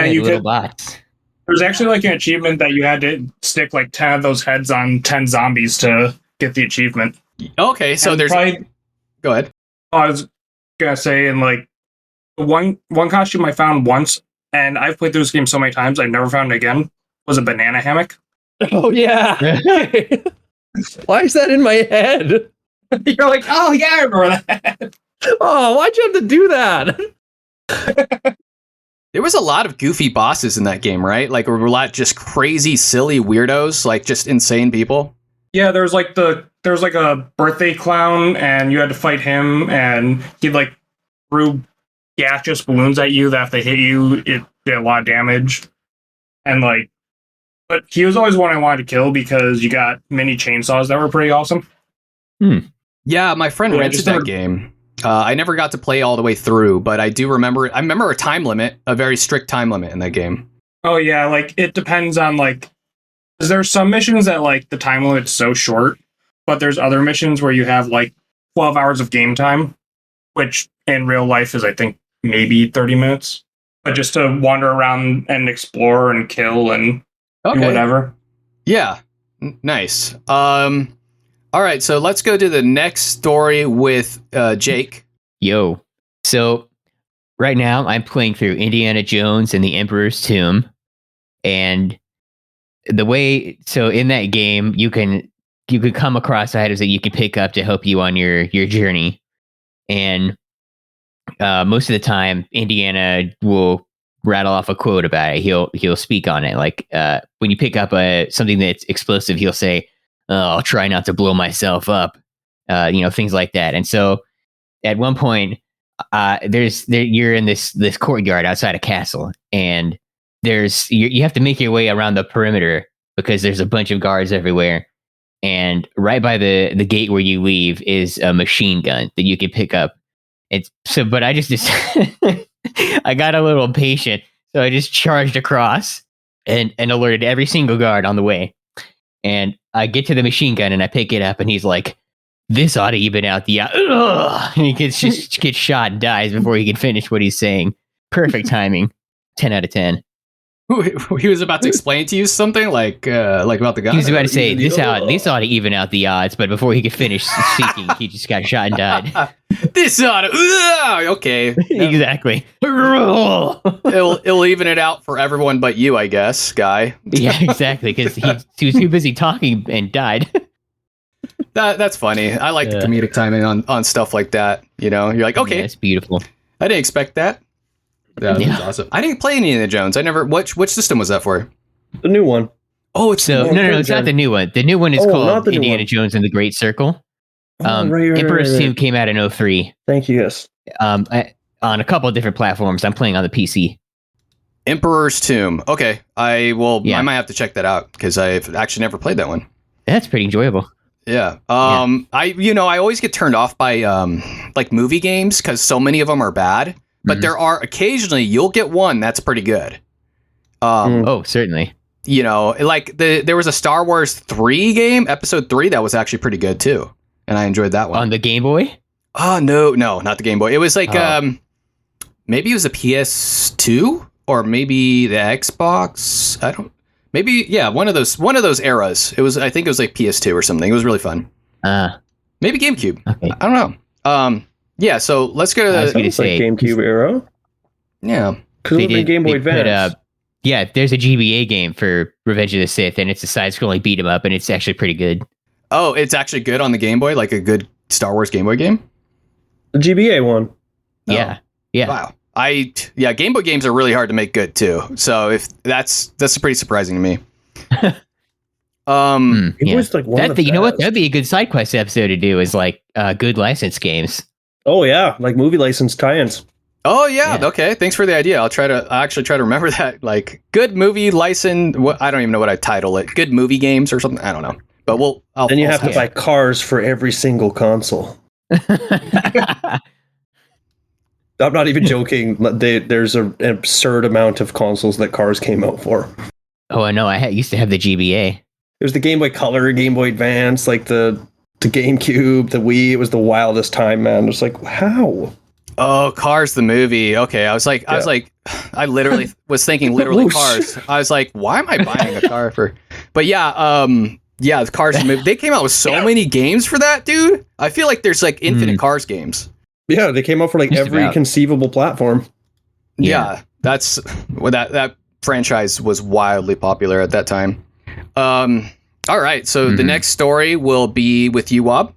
you little could. bots. There's actually like an achievement that you had to stick like 10 of those heads on 10 zombies to get the achievement. Okay, so and there's. Go ahead. I was gonna say, and like one costume I found once, and I've played through this game so many times, I've never found it again, was a banana hammock. Oh yeah. Why is that in my head? You're like, oh yeah, I remember that. Oh, why'd you have to do that? There was a lot of goofy bosses in that game, right? Like a lot of just crazy, silly weirdos, like just insane people. Yeah, there's like a birthday clown, and you had to fight him, and he like threw gaseous balloons at you that if they hit you, it did a lot of damage. And like, but he was always one I wanted to kill because you got mini chainsaws that were pretty awesome. Yeah, my friend rented that game. I never got to play all the way through, but I do remember. I remember a time limit, a very strict time limit in that game. Oh yeah, like it depends on like. There's some missions that like the time limit's so short, but there's other missions where you have like 12 hours of game time, which in real life is I think maybe 30 minutes. But just to wander around and explore and kill and do whatever. Yeah, nice. All right, so let's go to the next story with Jake. Yo. So right now I'm playing through Indiana Jones and the Emperor's Tomb, and so in that game you can come across items that you can pick up to help you on your journey, and most of the time Indiana will rattle off a quote about it. He'll speak on it, like when you pick up something that's explosive, he'll say, I'll try not to blow myself up, things like that. And so at one point, you're in this courtyard outside a castle, and you have to make your way around the perimeter because there's a bunch of guards everywhere. And right by the gate where you leave is a machine gun that you can pick up. But I just I got a little impatient, so I just charged across and alerted every single guard on the way. And I get to the machine gun and I pick it up, and he's like, "This ought to even out the and he gets shot and dies before he can finish what he's saying. Perfect timing. 10 out of 10. He was about to explain to you something like about the gun. He was about to say this ought to even out the odds, but before he could finish speaking, he just got shot and died. This ought to okay. Exactly. It'll even it out for everyone but you, I guess, guy. Yeah, exactly, because he was too busy talking and died. That's funny. I like the comedic timing on stuff like that. You're like, okay, yeah, it's beautiful. I didn't expect that. That was awesome. I didn't play Indiana Jones. I never. Which system was that for? The new one. Oh, it's no, it's not the new one. The new one is called Indiana one. Jones and the Great Circle. Right, Emperor's Tomb came out in 2003. Thank you. Yes. On a couple of different platforms. I'm playing on the PC. Emperor's Tomb. Okay, I might have to check that out because I've actually never played that one. That's pretty enjoyable. Yeah. I always get turned off by like movie games because so many of them are bad. But there are occasionally you'll get one that's pretty good. Oh, certainly. Like there was a Star Wars 3 game, Episode 3, that was actually pretty good too, and I enjoyed that one. On the Game Boy? Oh no, not the Game Boy. It was like maybe it was a PS2 or maybe the Xbox. One of those eras. I think it was like PS2 or something. It was really fun. Maybe GameCube. Okay. I don't know. Yeah, so let's go to the GameCube era. Yeah, because it was Game Boy Advance. There's a GBA game for Revenge of the Sith, and it's a side-scrolling beat 'em up, and it's actually pretty good. Oh, it's actually good on the Game Boy, like a good Star Wars Game Boy game. The GBA one. Yeah. Wow. Game Boy games are really hard to make good too. So if that's pretty surprising to me. It was like one of the you know what? That'd be a good side quest episode to do. Is like good license games. Oh yeah, like movie license tie-ins. Oh yeah. Okay. Thanks for the idea. I'll actually try to remember that. Like good movie license. I don't even know what I title it. Good movie games or something. I don't know. But then you have to buy cars for every single console. I'm not even joking. There's an absurd amount of consoles that cars came out for. Oh, I know. I used to have the GBA. There's the Game Boy Color, Game Boy Advance, like the GameCube, the Wii. It was the wildest time, man. It's like, how? Oh, Cars the movie. Okay, I literally was thinking Cars. I was like, why am I buying a car for? But the Cars the movie. They came out with so many games for that, dude. I feel like there's like infinite Cars games. Yeah, they came out for like every conceivable platform. Yeah, that's that franchise was wildly popular at that time. All right, so the next story will be with you, Wob.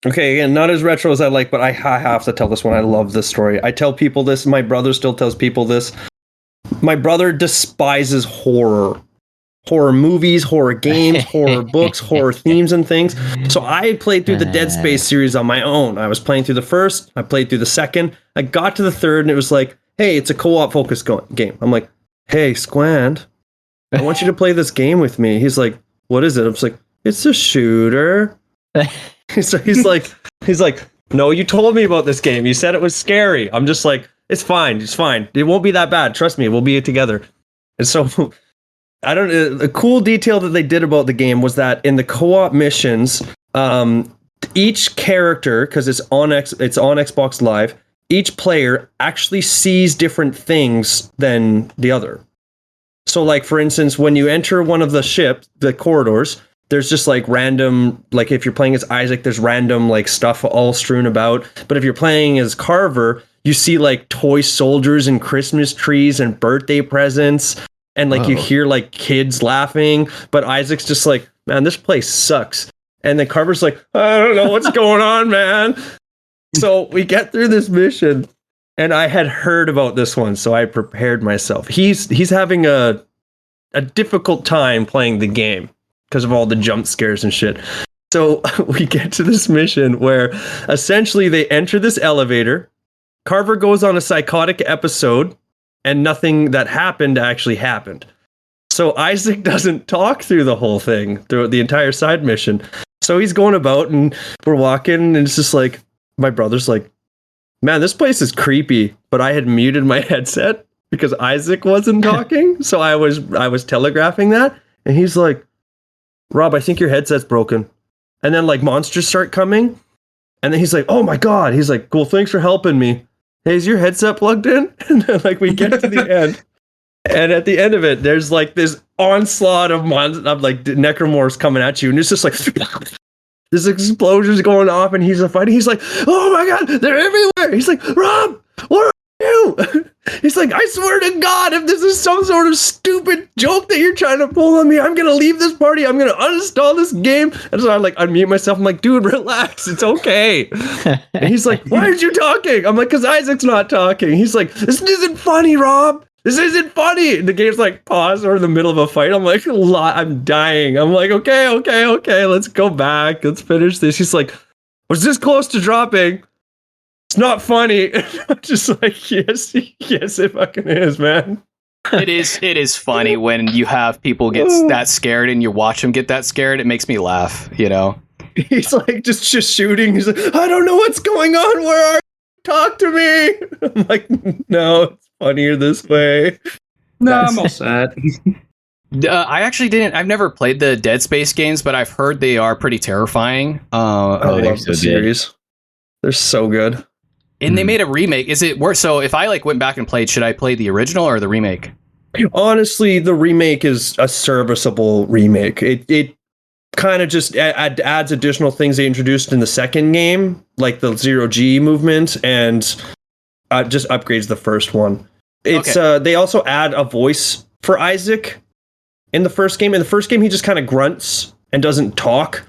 Okay, again, not as retro as I like, but I have to tell this one. I love this story. I tell people this. My brother still tells people this. My brother despises horror movies, horror games, horror books, horror themes and things. So I played through the Dead Space series on my own. I was playing through the first. I played through the second. I got to the third, and it was like, hey, it's a co-op focused game. I'm like, hey, Squand, I want you to play this game with me. He's like, what is it? I'm just like, it's a shooter. He's like, no, you told me about this game. You said it was scary. I'm just like, it's fine. It won't be that bad. Trust me, we'll be together. And so, a cool detail that they did about the game was that in the co-op missions, each character, because it's on Xbox Live, each player actually sees different things than the other. So, like, for instance, when you enter one of the corridors, there's just like random, like if you're playing as Isaac, there's random like stuff all strewn about. But if you're playing as Carver, you see like toy soldiers and Christmas trees and birthday presents, and like you hear like kids laughing, but Isaac's just like, man, this place sucks. And then Carver's like, I don't know what's going on, man. So we get through this mission, and I had heard about this one, so I prepared myself. He's having a difficult time playing the game because of all the jump scares and shit. So we get to this mission where essentially they enter this elevator. Carver goes on a psychotic episode, and nothing that happened actually happened. So Isaac doesn't talk through the whole thing, through the entire side mission. So he's going about, and we're walking, and it's just like, my brother's like, man, this place is creepy. But I had muted my headset because Isaac wasn't talking. So I was telegraphing that. And he's like, Rob, I think your headset's broken. And then like monsters start coming. And then he's like, oh my God. He's like, cool, thanks for helping me. Hey, is your headset plugged in? And then like we get to the end. And at the end of it, there's like this onslaught of like necromorphs coming at you. And it's just like, this explosion's going off, and he's fighting. He's like, oh my God, they're everywhere. He's like, Rob, what are you? He's like, I swear to God, if this is some sort of stupid joke that you're trying to pull on me, I'm going to leave this party. I'm going to uninstall this game. And so I like unmute myself. I'm like, dude, relax. It's okay. And he's like, why aren't you talking? I'm like, because Isaac's not talking. He's like, this isn't funny, Rob. This isn't funny. The game's like paused or in the middle of a fight. I'm like, I'm dying. I'm like, okay. Let's go back. Let's finish this. He's like, was this close to dropping? It's not funny. I'm just like, yes, it fucking is, man. It is funny when you have people get that scared and you watch them get that scared. It makes me laugh, you know? He's like, just shooting. He's like, I don't know what's going on. Where are you? Talk to me. I'm like, no, it's funnier this way. No, I'm all set. I actually didn't. I've never played the Dead Space games, but I've heard they are pretty terrifying. I love the series. They're so good. And they made a remake. Is it worse? So if I like went back and played, should I play the original or the remake? Honestly, the remake is a serviceable remake. It kind of just adds additional things they introduced in the second game, like the 0G movement, and just upgrades the first one. It's they also add a voice for Isaac in the first game. In the first game, he just kind of grunts and doesn't talk.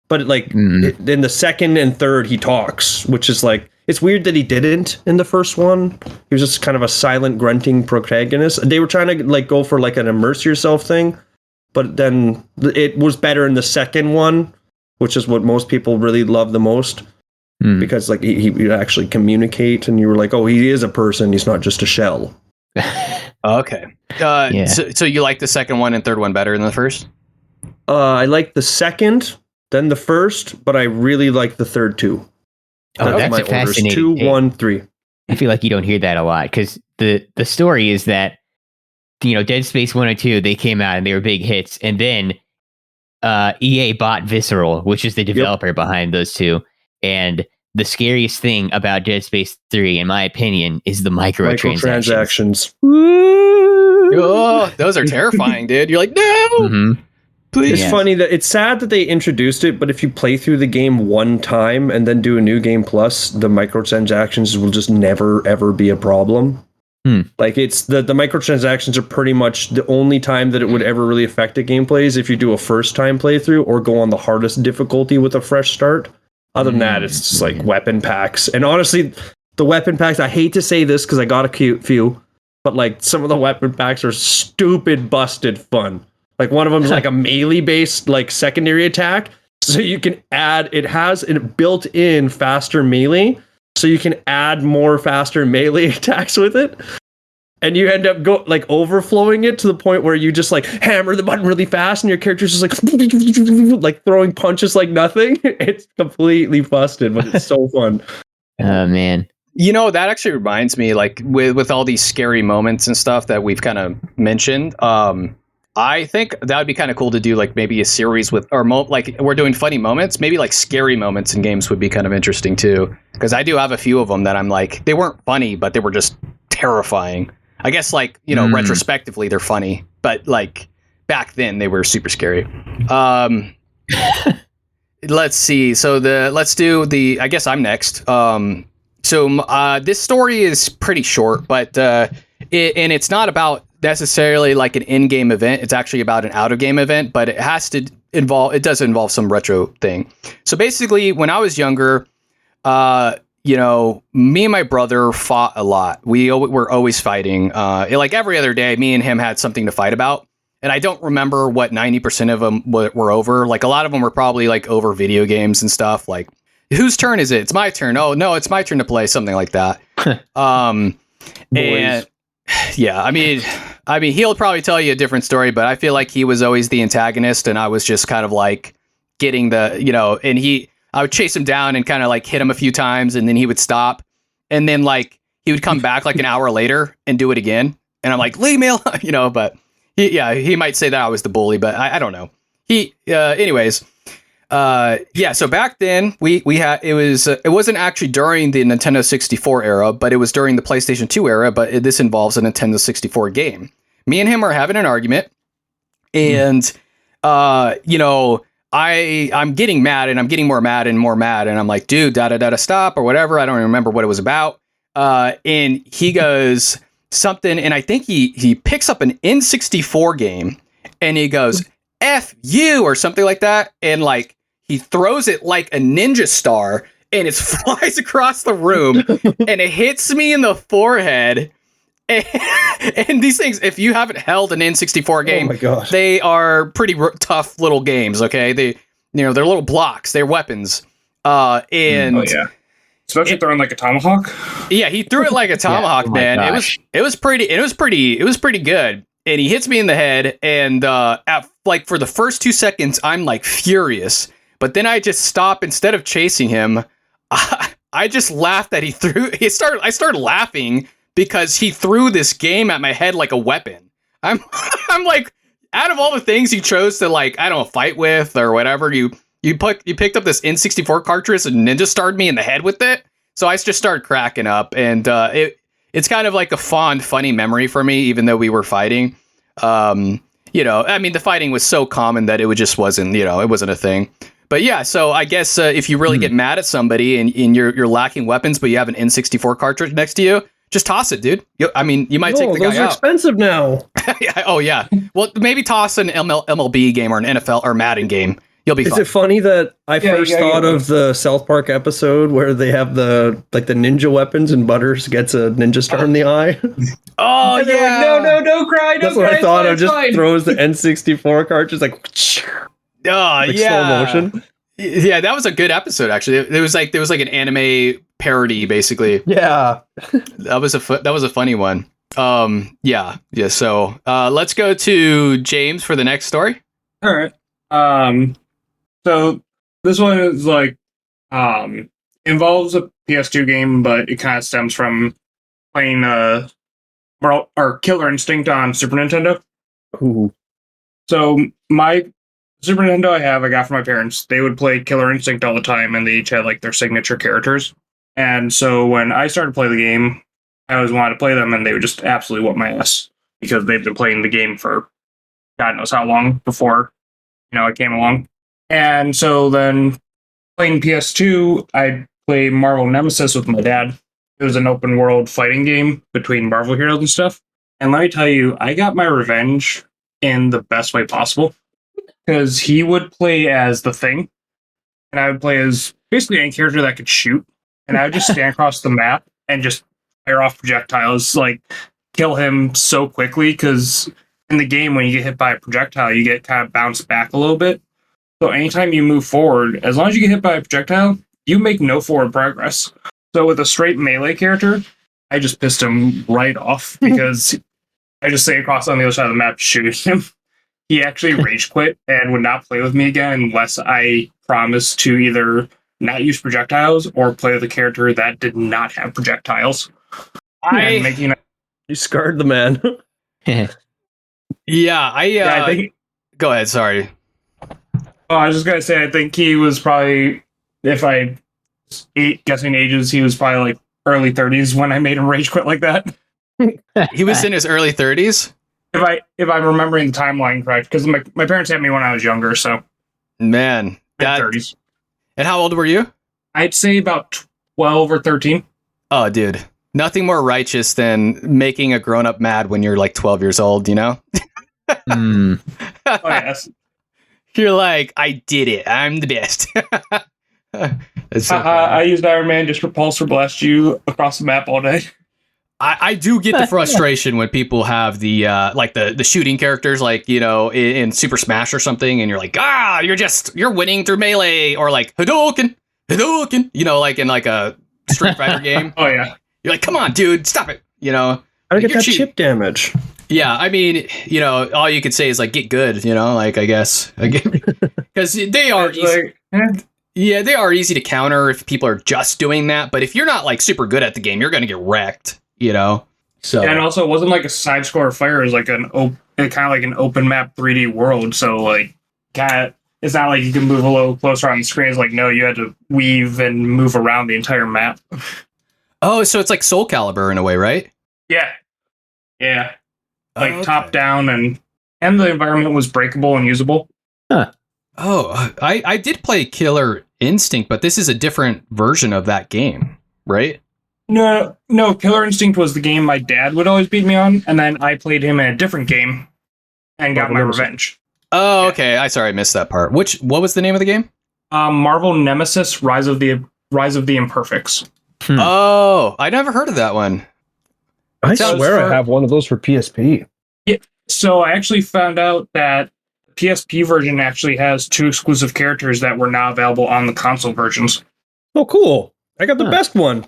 But in the second and third, he talks, which is like, it's weird that he didn't in the first one. He was just kind of a silent grunting protagonist. They were trying to like go for like an immerse yourself thing, but then it was better in the second one, which is what most people really love the most. Because like he would actually communicate, and you were like, oh, he is a person. He's not just a shell. Okay. Yeah. So you like the second one and third one better than the first? I like the second, then the first, but I really like the third too. Oh, that's a fascinating 2, take. 1, 3. I feel like you don't hear that a lot, because the story is that, you know, Dead Space 1 and 2, they came out and they were big hits, and then EA bought Visceral, which is the developer behind those two, and the scariest thing about Dead Space 3, in my opinion, is the microtransactions. Oh, those are terrifying, dude. You're like, no! Please. It's funny that it's sad that they introduced it, but if you play through the game one time and then do a new game plus, the microtransactions will just never ever be a problem. Like it's the microtransactions are pretty much the only time that it would ever really affect a gameplay is if you do a first time playthrough or go on the hardest difficulty with a fresh start. Other than that, it's just like weapon packs. And honestly, the weapon packs, I hate to say this because I got a few, but like some of the weapon packs are stupid busted fun. Like one of them is like a melee based like secondary attack. So you can add, it has a built in faster melee. So you can add more faster melee attacks with it. And you end up overflowing it to the point where you just like hammer the button really fast and your character's just like throwing punches like nothing. It's completely busted, but it's so fun. Oh man. You know, that actually reminds me, like with all these scary moments and stuff that we've kind of mentioned, I think that would be kind of cool to do, like maybe a series with, or like we're doing funny moments, maybe like scary moments in games would be kind of interesting too. Because I do have a few of them that I'm like, they weren't funny, but they were just terrifying. I guess like, you know, retrospectively they're funny, but like back then they were super scary. Let's see. So let's do I guess I'm next. This story is pretty short, but it's not about necessarily like an in-game event. It's actually about an out-of-game event, but it does involve some retro thing. So basically, when I was younger, me and my brother fought a lot. We were always fighting. Like every other day, me and him had something to fight about. And I don't remember what 90% of them were over. Like a lot of them were probably like over video games and stuff. Like, whose turn is it? It's my turn. Oh no, it's my turn to play. Something like that. And yeah, I mean, he'll probably tell you a different story, but I feel like he was always the antagonist, and I was just kind of like getting and I would chase him down and kind of like hit him a few times, and then he would stop, and then like he would come back like an hour later and do it again, and I'm like, leave me alone, but. He might say that I was the bully, but I don't know. Anyways, so back then we had, it wasn't actually during the Nintendo 64 era, but it was during the PlayStation 2 era, but this involves a Nintendo 64 game. Me and him are having an argument, and, I'm getting mad, and I'm getting more mad and more mad, and I'm like, dude, stop, or whatever. I don't even remember what it was about. And he goes something, and I think he picks up an N64 game, and he goes F you or something like that, and like he throws it like a ninja star, and it flies across the room and it hits me in the forehead. And these things, if you haven't held an N64 game, they are pretty tough little games. Okay, they're little blocks, they're weapons, especially throwing like a tomahawk. Yeah, he threw it like a tomahawk, man. It was pretty good. And he hits me in the head, and for the first 2 seconds, I'm like furious. But then I just stop. Instead of chasing him, I just laughed that I started laughing because he threw this game at my head like a weapon. I'm like, out of all the things he chose to like, I don't know, fight with or whatever, you picked up this N64 cartridge and ninja starred me in the head with it. So I just started cracking up, and it's kind of like a fond, funny memory for me, even though we were fighting. The fighting was so common that it just wasn't, it wasn't a thing. But yeah, so I guess if you really get mad at somebody and you're lacking weapons, but you have an N64 cartridge next to you, just toss it, dude. You might take the guy out. Those are expensive now. Oh yeah. Well, maybe toss an MLB game or an NFL or Madden game. You'll be fine. Is it funny that I first thought of the South Park episode where they have the ninja weapons and Butters gets a ninja star in the eye? Oh, and yeah. Like, don't cry. That's what I thought of. Just throws the N64 cartridge like slow motion. Yeah, that was a good episode, actually. There was like an anime parody, basically. Yeah. That was a funny one. Yeah. So let's go to James for the next story. All right. So this one is like involves a PS2 game, but it kind of stems from playing Killer Instinct on Super Nintendo. Ooh. So my Super Nintendo I got from my parents. They would play Killer Instinct all the time, and they each had like their signature characters. And so when I started to play the game, I always wanted to play them, and they would just absolutely whoop my ass because they've been playing the game for God knows how long before it came along. And so then playing PS2, I'd play Marvel Nemesis with my dad. It was an open world fighting game between Marvel heroes and stuff. And let me tell you, I got my revenge in the best way possible. Because he would play as the Thing, and I would play as basically any character that could shoot. And I would just stand across the map and just fire off projectiles, like kill him so quickly. Because in the game, when you get hit by a projectile, you get kind of bounced back a little bit. So anytime you move forward, as long as you get hit by a projectile, you make no forward progress. So with a straight melee character, I just pissed him right off because I just stay across on the other side of the map shooting him. He actually rage quit and would not play with me again unless I promised to either not use projectiles or play with a character that did not have projectiles. You scarred the man. Yeah, I think. Go ahead. Sorry. Oh, I was just gonna say, I think he was probably, if I guessing ages, he was probably like early 30s when I made him rage quit like that. He was in his early 30s. If I'm remembering the timeline correct, because my parents had me when I was younger, so man, mid 30s. And how old were you? I'd say about 12 or 13. Oh, dude. Nothing more righteous than making a grown-up mad when you're like 12 years old, you know? Hmm. Oh yes. You're like, I did it. I'm the best. It's so I funny. used Iron Man just to repulsor blast you across the map all day. I do get the frustration when people have the like the shooting characters, like, you know, in Super Smash or something, and you're like, you're winning through melee, or like Hadouken, you know, like in like a Street Fighter game. Oh yeah. You're like, come on, dude, stop it, you know. I Like, get you're that cheating. chip damage. Yeah, I mean, you know, all you could say is like get good, you know, like I guess because they are It's easy. like, Yeah, they are easy to counter if people are just doing that. But if you're not like super good at the game, you're gonna get wrecked, you know. So and also, it wasn't like a side scroller fighter. It was like kind of like an open map 3D world. So like, it's not like you can move a little closer on the screen. It's like, no, you had to weave and move around the entire map. oh, so it's like Soul Calibur in a way, right? Yeah, yeah, like Okay. top down, and the environment was breakable and usable. Oh, I did play Killer Instinct, but this is a different version of that game, right? No, Killer Instinct was the game my dad would always beat me on, and then I played him in a different game and got my revenge. Oh, okay. I missed that part. What was the name of the game? Marvel Nemesis: Rise of the Imperfects. Oh, I never heard of that one. I Sounds swear for- I have one of those for PSP. So I actually found out that the PSP version actually has 2 exclusive characters that were not available on the console versions. Oh, cool. I got the Huh. best one.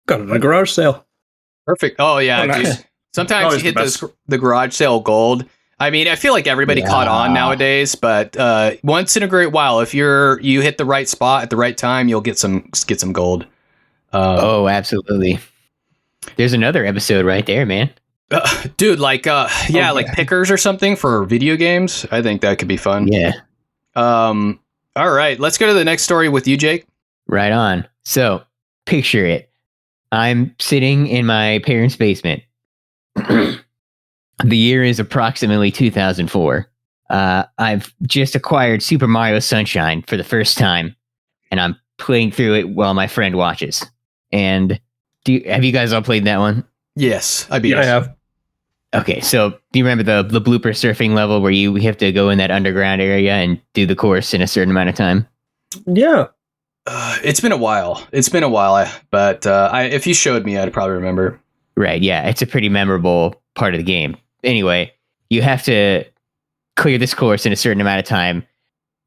Got it at a garage sale. Perfect. Oh yeah, Oh, nice. dude. Sometimes Always you hit the best. the garage sale gold. I mean, I feel like everybody caught on nowadays, but once in a great while, if you hit the right spot at the right time, you'll get some gold. Oh, absolutely. There's another episode right there, man. Dude, like like pickers or something for video games. I think that could be fun. Yeah, All right, let's go to the next story with you, Jake. right on. So, picture it. I'm sitting in my parents' basement. The year is approximately 2004. I've just acquired Super Mario Sunshine for the first time, and I'm playing through it while my friend watches. And have you guys all played that one? Yes, I beat I it. have. Okay, so do you remember the blooper surfing level where you have to go in that underground area and do the course in a certain amount of time? Yeah. It's been a while. But if you showed me, I'd probably remember. Right, yeah, it's a pretty memorable part of the game. Anyway, you have to clear this course in a certain amount of time.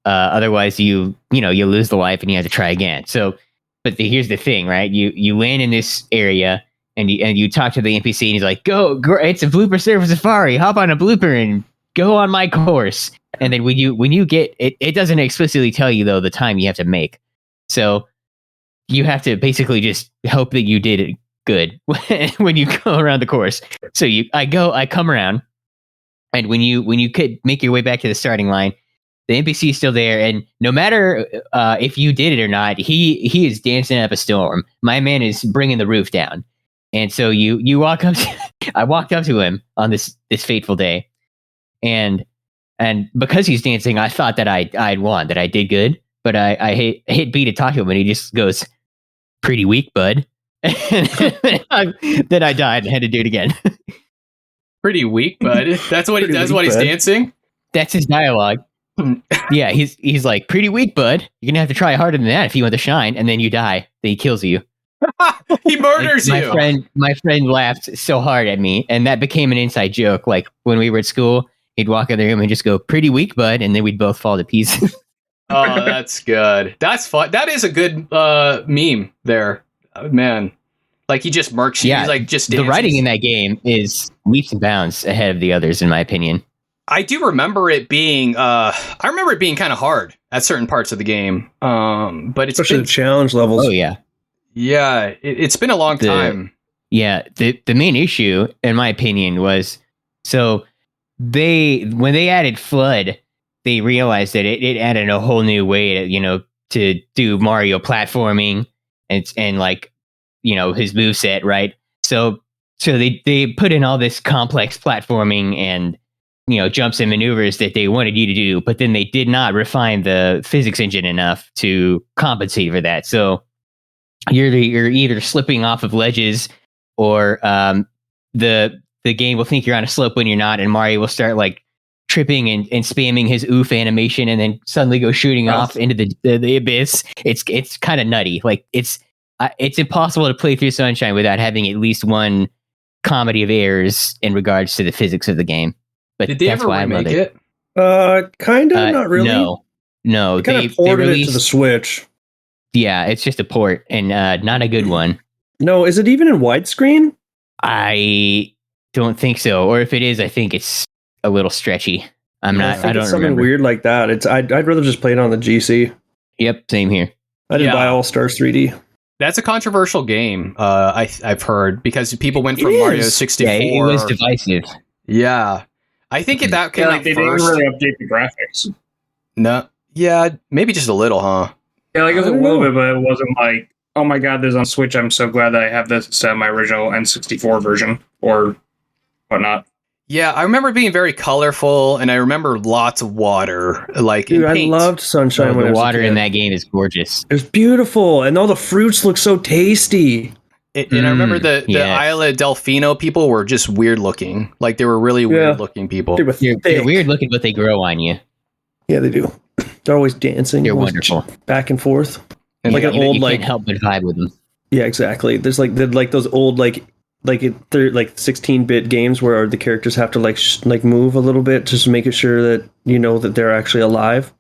Otherwise, you lose the life and you have to try again. So, but here's the thing, right? You land in this area and you talk to the NPC and he's like, "Go! It's a blooper surfer safari. Hop on a blooper and go on my course." And then when you get it, it doesn't explicitly tell you though the time you have to make. So you have to basically just hope that you did it good when you go around the course. So I come around, and when you could make your way back to the starting line, the NPC is still there, and no matter if you did it or not, he is dancing up a storm. My man is bringing the roof down, and so you walk up. I walked up to him on this fateful day, and because he's dancing, I thought that I'd won, that I did good. But I hit B to talk to him, and he just goes, "Pretty weak, bud." Then I died and had to do it again. Pretty weak, bud. That's what he does while he's dancing. That's his dialogue. Yeah, he's like, "Pretty weak, bud. You're gonna have to try harder than that if you want to shine." And then you die. Then he kills you. He murders my you. My friend laughed so hard at me, and that became an inside joke. Like when we were at school, he'd walk in the room and just go, "Pretty weak, bud," and then we'd both fall to pieces. Oh, that's good. That's fun. That is a good meme there, man. Like he just murks you. Yeah, He's like just the dances. writing in that game is leaps and bounds ahead of the others, in my opinion. I do remember it being. I remember it being kind of hard at certain parts of the game. But it's Especially been, the challenge levels. Oh yeah, yeah, it's been a long time. yeah. The main issue, in my opinion, was so when they added Flood, they realized that it added a whole new way to do Mario platforming and like his moveset, right? So they put in all this complex platforming and jumps and maneuvers that they wanted you to do, but then they did not refine the physics engine enough to compensate for that. So you're either slipping off of ledges, or the game will think you're on a slope when you're not, and Mario will start like tripping and spamming his oof animation, and then suddenly go shooting off into the abyss. It's kind of nutty. Like it's impossible to play through Sunshine without having at least one comedy of errors in regards to the physics of the game. But Did they that's ever why I love remake it. Kind of, not really. No, They kind of ported it to the Switch. Yeah, it's just a port, and not a good one. No, is it even in widescreen? I don't think so. Or if it is, I think it's a little stretchy. I don't it's something remember. weird like that. I'd rather just play it on the GC. Yep, same here. I didn't Yeah. buy All Stars 3D. That's a controversial game. I've heard because people went from It Mario is. 64. Yeah, it was divisive. Yeah. I think if that came Yeah, out like they didn't first. really update the graphics. No. Yeah, maybe just a little, huh? Yeah, like it was I a don't little know. bit, but it wasn't like, oh my god, this is on Switch. I'm so glad that I have this instead of my original N64 version or whatnot. Yeah, I remember it being very colorful, and I remember lots of water, like Dude, in I paint. loved Sunshine when I The was a water kid. in that game is gorgeous. It was beautiful, and all the fruits look so tasty. And I remember the yes. Isla Delfino people were just weird looking. Like they were really weird looking people. They were They're thick. weird looking, but they grow on you. Yeah, they do. They're always dancing. They're always wonderful. Back and forth. And like you, an old you like can't help but vibe with them. yeah, exactly. There's like those old like 16-bit games where the characters have to like move a little bit just to make it sure that you know that they're actually alive.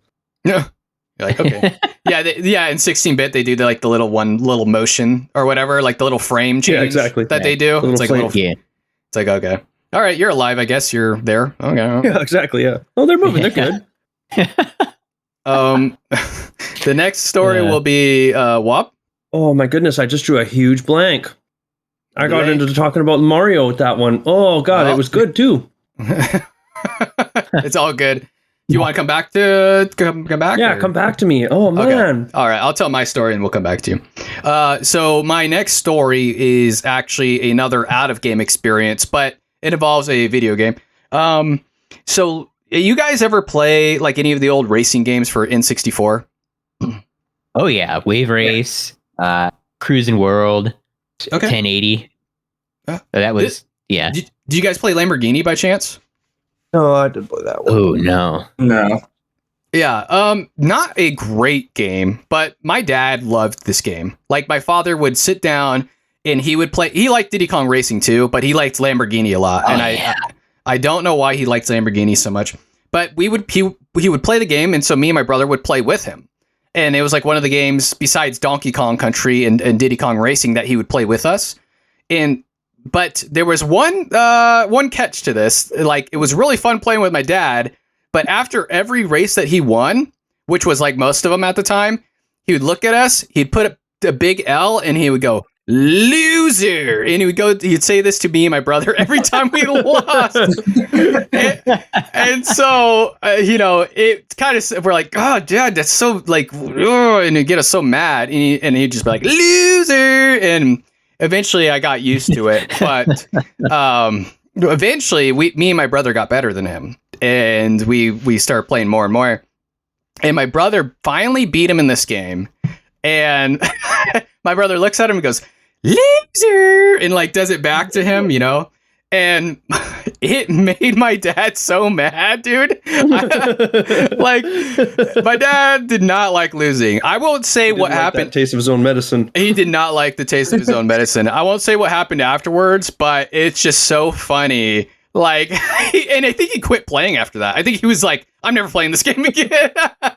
Yeah. You're like, okay. Yeah, in 16-bit they do the little motion or whatever, like the little frame change exactly. that they do. Little It's like flame. Yeah. it's like okay. All right, you're alive, I guess you're there. Okay. Yeah, exactly. Yeah. Oh, they're moving. They're good. The next story Yeah. will be WAP. Oh my goodness! I just drew a huge blank. I got Blank. into talking about Mario with that one. Oh god, Well. it was good too. It's all good. Do you want to come back to come back? Yeah, or- come back to me. Oh man. All right, I'll tell my story and we'll come back to you. So my next story is actually another out of game experience, but it involves a video game. So you guys ever play like any of the old racing games for N64? Oh yeah, Wave Race, Cruising World, Okay. 1080. That was yeah. Do you guys play Lamborghini by chance? No, I did play that one. Oh no. No. Yeah, not a great game, but my dad loved this game. Like my father would sit down and he would play. He liked Diddy Kong Racing too, but he liked Lamborghini a lot. And I don't know why he liked Lamborghini so much, but he would play the game, and so me and my brother would play with him. And it was like one of the games besides Donkey Kong Country and Diddy Kong Racing that he would play with us. But there was one catch to this. Like it was really fun playing with my dad. But after every race that he won, which was like most of them at the time, he would look at us. He'd put a big L and he would go, "Loser," and he'd say this to me and my brother every time we lost. and so it kind of, we're like, "Oh dad, that's so like," and he'd get us so mad, and he'd just be like, "Loser," and eventually I got used to it. But eventually me and my brother got better than him, and we started playing more and more, and my brother finally beat him in this game. And my brother looks at him and goes, "Loser," and like does it back to him, and it made my dad so mad, dude. Like my dad did not like losing. I won't say what happened. Taste of his own medicine. He did not like the taste of his own medicine. I won't say what happened afterwards, but it's just so funny. Like, and I think he quit playing after that. I think he was like, "I'm never playing this game again."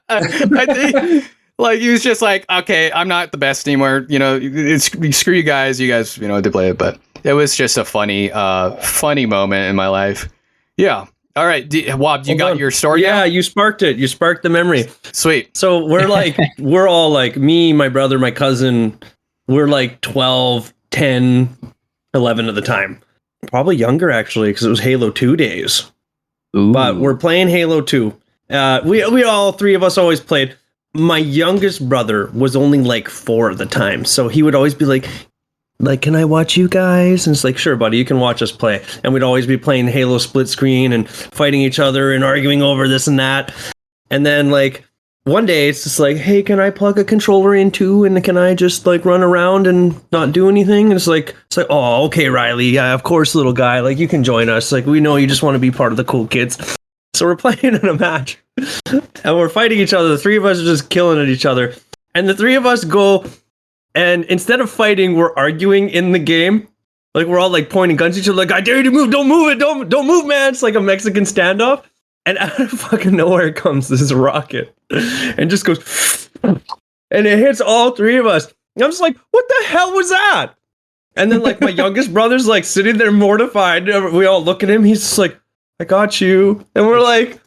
I think. Like, he was just like, "Okay, I'm not the best anymore. Screw you guys. You guys, to play it." But it was just a funny moment in my life. Yeah. All right. Wob, you got your story? Yeah, now? you sparked it. You sparked the memory. Sweet. So we're all like me, my brother, my cousin. We're like 12, 10, 11 at the time. Probably younger, actually, because it was Halo 2 days. Ooh. But we're playing Halo 2. We all three of us always played. My youngest brother was only like 4 at the time, so he would always be like, "Can I watch you guys?" And it's like, "Sure, buddy, you can watch us play." And we'd always be playing Halo split screen and fighting each other and arguing over this and that. And then one day it's just like, hey, can I plug a controller in too? And can I just like run around and not do anything? And it's like, oh, okay, Riley. Yeah, of course, little guy. Like, you can join us. Like, we know you just want to be part of the cool kids. So we're playing in a match and we're fighting each other. The three of us are just killing at each other. And the three of us go, and instead of fighting, we're arguing in the game. Like, we're all like pointing guns at each other. Like, I dare you to move. Don't move it. Don't move, man. It's like a Mexican standoff. And out of fucking nowhere comes this rocket and just goes, and it hits all three of us. And I'm just like, what the hell was that? And then like my youngest brother's like sitting there mortified. We all look at him. He's just like, I got you. And we're like,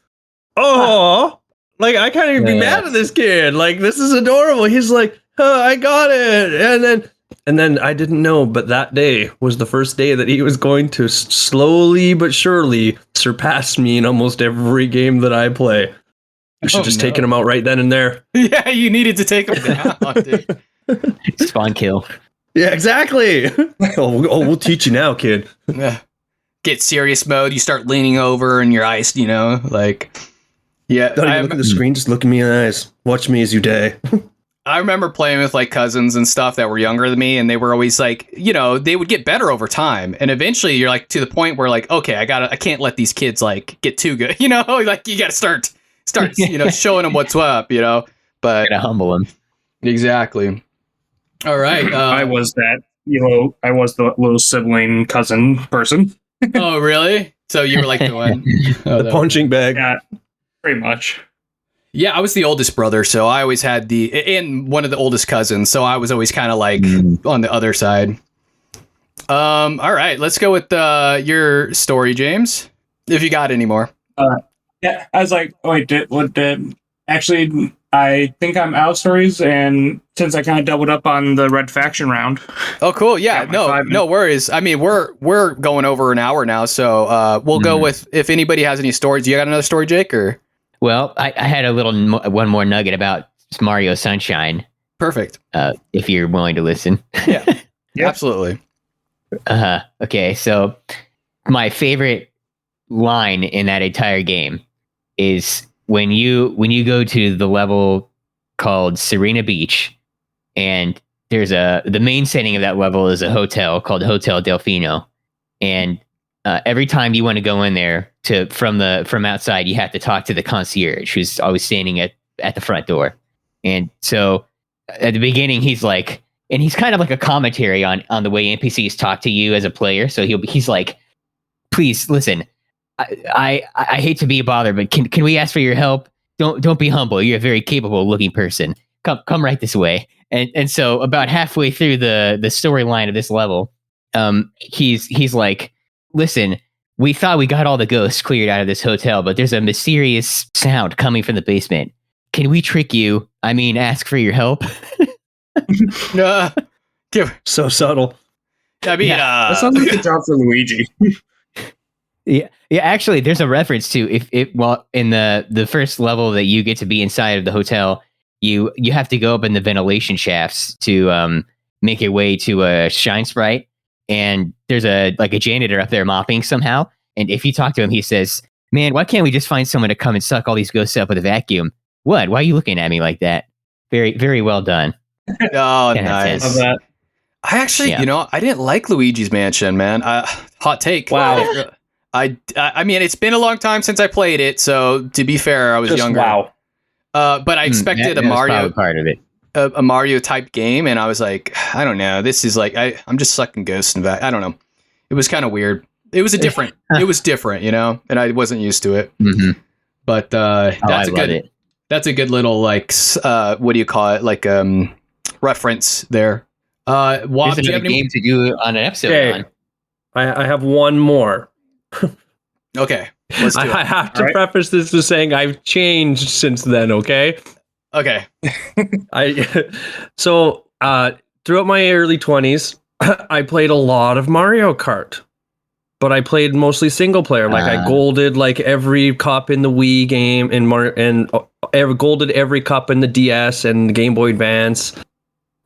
oh, like I can't even be mad at this kid. Like, this is adorable. He's like, oh, I got it. And then I didn't know, but that day was the first day that he was going to slowly but surely surpass me in almost every game that I play. I should just taken him out right then and there. Yeah, you needed to take him down, dude. Spawn kill. Yeah, exactly. We'll teach you now, kid. Get serious mode. You start leaning over and your eyes, like, yeah. Don't even look at the screen. Just look at me in the eyes. Watch me as you die. I remember playing with like cousins and stuff that were younger than me, and they were always like, they would get better over time, and eventually you're like to the point where like, okay, I can't let these kids like get too good, like you got to start, showing them what's up, but gotta humble them. Exactly. All right. I was that, I was the little sibling cousin person. Oh, really? So you were like the one, the punching bag. Yeah, pretty much. Yeah, I was the oldest brother, so I always had and one of the oldest cousins, so I was always kind of like on the other side. All right, let's go with your story, James, if you got any more. Yeah, I was like, oh, wait, actually, I think I'm out of stories, and since I kind of doubled up on the Red Faction round. Oh, cool. Yeah, no worries. I mean, we're going over an hour now, so we'll go with, if anybody has any stories. You got another story, Jake, or? Well, I had one more nugget about Mario Sunshine. Perfect. If you're willing to listen. Yeah, absolutely. Okay, so my favorite line in that entire game is when you go to the level called Serena Beach, and there's the main setting of that level is a hotel called Hotel Delfino, and every time you want to go in there from outside, you have to talk to the concierge who's always standing at the front door. And so at the beginning, he's like, and he's kind of like a commentary on the way NPCs talk to you as a player. So he's like, please listen, I hate to be a bother, but can we ask for your help? Don't be humble. You're a very capable looking person. Come right this way. And so about halfway through the storyline of this level, he's like, listen, we thought we got all the ghosts cleared out of this hotel, but there's a mysterious sound coming from the basement. Can we trick you? I mean, ask for your help? So subtle. I mean, that sounds like a job for Luigi. Yeah. Actually, there's a reference to in the first level that you get to be inside of the hotel, you have to go up in the ventilation shafts to make your way to a shine sprite. And there's a janitor up there mopping somehow. And if you talk to him, he says, man, why can't we just find someone to come and suck all these ghosts up with a vacuum? What? Why are you looking at me like that? Very, very well done. Oh, nice. Love that. I actually, I didn't like Luigi's Mansion, man. Hot take. Wow. I mean, it's been a long time since I played it. So to be fair, I was younger. Wow. But I expected a Mario part of it. A Mario type game, and I was like, I don't know. This is like I'm just sucking ghosts and I don't know. It was kind of weird. It was different, and I wasn't used to it. Mm-hmm. But that's a good little like what do you call it? Like reference there. There's another game to do on an episode. Okay. I have one more. Okay, let's do it. I have to preface this with saying I've changed since then. Okay. Okay. So throughout my early 20s, I played a lot of Mario Kart, but I played mostly single player. Like I golded like every cup in the Wii game and golded every cup in the DS and the Game Boy Advance,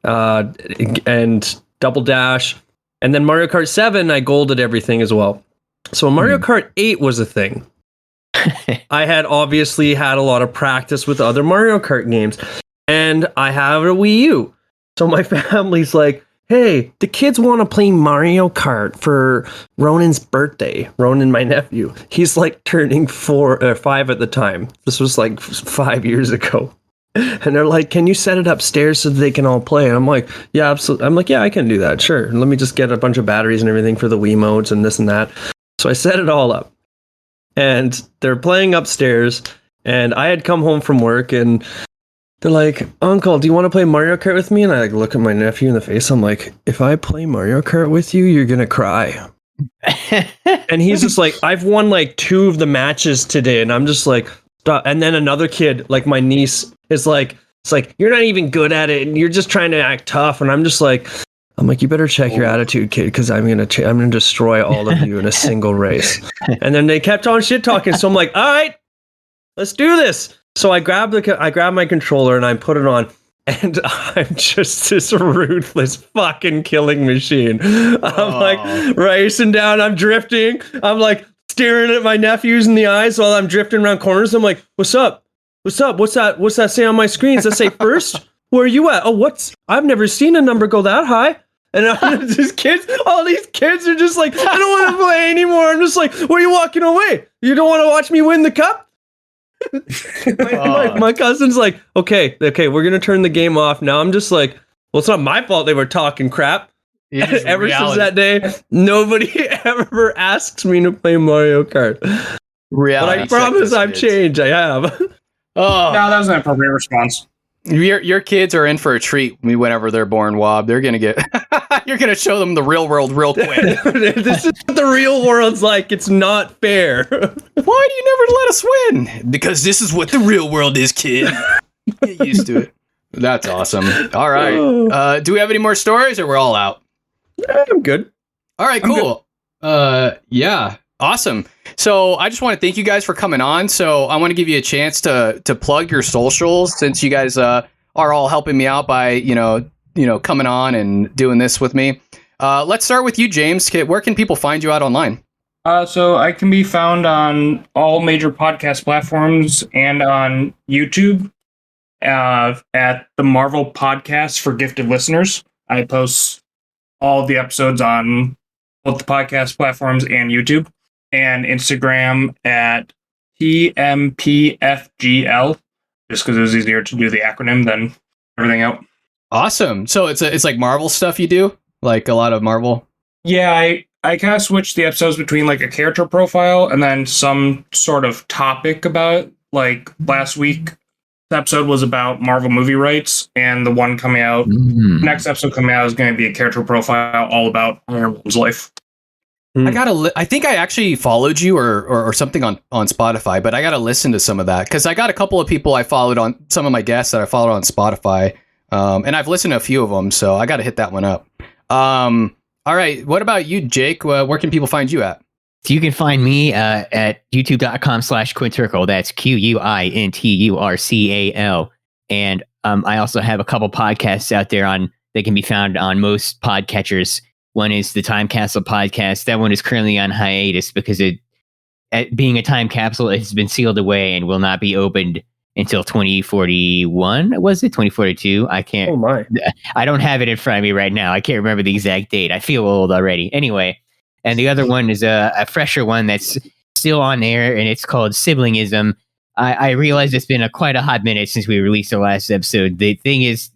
and Double Dash, and then Mario Kart 7 I golded everything as well. So Mario Kart 8 was a thing. I had obviously had a lot of practice with other Mario Kart games, and I have a Wii U. So my family's like, hey, the kids want to play Mario Kart for Ronan's birthday. Ronan, my nephew, he's like turning 4 or 5 at the time. This was like 5 years ago. And they're like, can you set it upstairs so they can all play? And I'm like, yeah, absolutely. I'm like, yeah, I can do that. Sure. Let me just get a bunch of batteries and everything for the Wii modes and this and that. So I set it all up. And they're playing upstairs. And I had come home from work and they're like, Uncle, do you want to play Mario Kart with me? And I like look at my nephew in the face. I'm like, if I play Mario Kart with you, you're going to cry. And he's just like, I've won like 2 of the matches today. And I'm just like, stop. And then another kid, like my niece, is like, it's like, you're not even good at it. And you're just trying to act tough. And I'm like, you better check your attitude, kid, because I'm going to destroy all of you in a single race. And then they kept on shit talking. So I'm like, all right, let's do this. So I grabbed my controller and I put it on, and I'm just this ruthless fucking killing machine. I'm like racing down, I'm drifting, I'm like staring at my nephews in the eyes while I'm drifting around corners. I'm like, what's up? What's up? What's that say on my screen? Does that say first? Where are you at? Oh, I've never seen a number go that high. And all these kids are just like, I don't want to play anymore. I'm just like, where are you walking away? You don't want to watch me win the cup? my cousin's like, okay, we're gonna turn the game off now. I'm just like, well, it's not my fault they were talking crap. Ever since that day, nobody ever asks me to play Mario Kart. Reality, but I promise I've changed. I have. No, that was an appropriate response. Your kids are in for a treat whenever they're born, Wob. They're gonna get. You're gonna show them the real world real quick. This is what the real world's like. It's not fair. Why do you never let us win? Because this is what the real world is, kid. Get used to it. That's awesome. All right. Do we have any more stories, or we're all out? Yeah, I'm good. All right. Cool. Yeah. Awesome. So I just want to thank you guys for coming on. So I want to give you a chance to plug your socials, since you guys are all helping me out by coming on and doing this with me. Let's start with you, James. Where can people find you out online? So I can be found on all major podcast platforms and on YouTube at the Marvel Podcast for Gifted Listeners. I post all the episodes on both the podcast platforms and YouTube. And Instagram at TMPFGL, just because it was easier to do the acronym than everything else. Awesome. So it's like Marvel stuff you do? Like a lot of Marvel? Yeah, I kind of switched the episodes between like a character profile and then some sort of topic about it. Like last week, the episode was about Marvel movie rights, and the one coming out, next episode coming out is going to be a character profile all about Iron Man's life. I think I actually followed you or something on Spotify, but I got to listen to some of that, because I got a couple of people I followed on, some of my guests that I followed on Spotify, and I've listened to a few of them, so I got to hit that one up. All right. What about you, Jake? Where can people find you at? So you can find me at youtube.com/Quinturcle. That's QUINTURCAL. And I also have a couple podcasts out there that can be found on most podcatchers. One is the Time Capsule podcast. That one is currently on hiatus because being a time capsule, it has been sealed away and will not be opened until 2041. Was it 2042? I can't. Oh my! I don't have it in front of me right now. I can't remember the exact date. I feel old already. Anyway, and the other one is a fresher one that's still on air, and it's called Siblingism. I realize it's been quite a hot minute since we released the last episode. The thing is,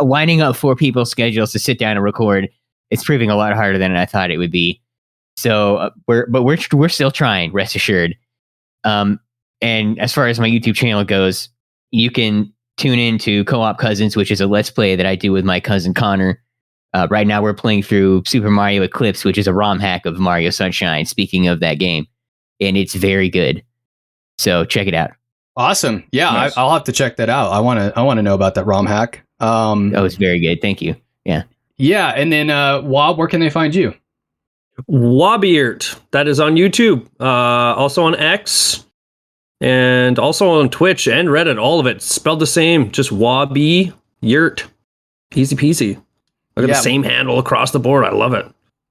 winding up 4 people's schedules to sit down and record. It's proving a lot harder than I thought it would be. So we're still trying, rest assured. And as far as my YouTube channel goes, you can tune in to Co-op Cousins, which is a Let's Play that I do with my cousin Connor. Right now we're playing through Super Mario Eclipse, which is a ROM hack of Mario Sunshine, speaking of that game. And it's very good. So check it out. Awesome. Yeah, nice. I'll have to check that out. I want to know about that ROM hack. It's very good. Thank you. Yeah. Yeah, and then Wob, where can they find you? Wobbyert. That is on YouTube. Also on X. And also on Twitch and Reddit. All of it spelled the same. Just Wobbyert. Easy peasy. Look at the same handle across the board. I love it.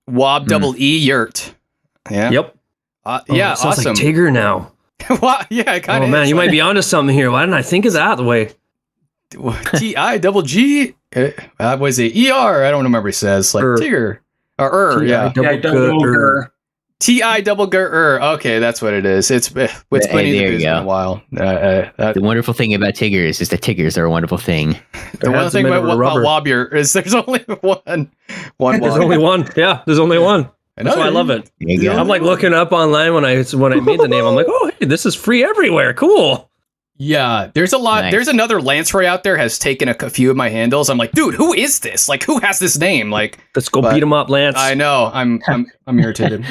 Wob double E Yurt. Yeah. Yep. Yeah, sounds awesome. Like Tigger now. Well, yeah, it kind Oh of. man, you might be onto something here. Why didn't I think of that the way? T-I-double-G. Was it E-R? I don't remember. He says like Tigger or yeah. T-I-double-G-R. Okay, that's what it is. It's Winnie the Pooh's been a while. The wonderful thing about Tiggers is that Tiggers are a wonderful thing. The one thing about Wobbier is there's only one. There's only one. Yeah, there's only one. That's why I love it. I'm like looking up online when I made the name. I'm like, oh, hey, this is free everywhere. Cool. Yeah, there's a lot. Nice. There's another Lanceroy out there has taken a few of my handles. I'm like, dude, who is this? Like, who has this name? Like, let's go beat him up, Lance. I know. I'm irritated.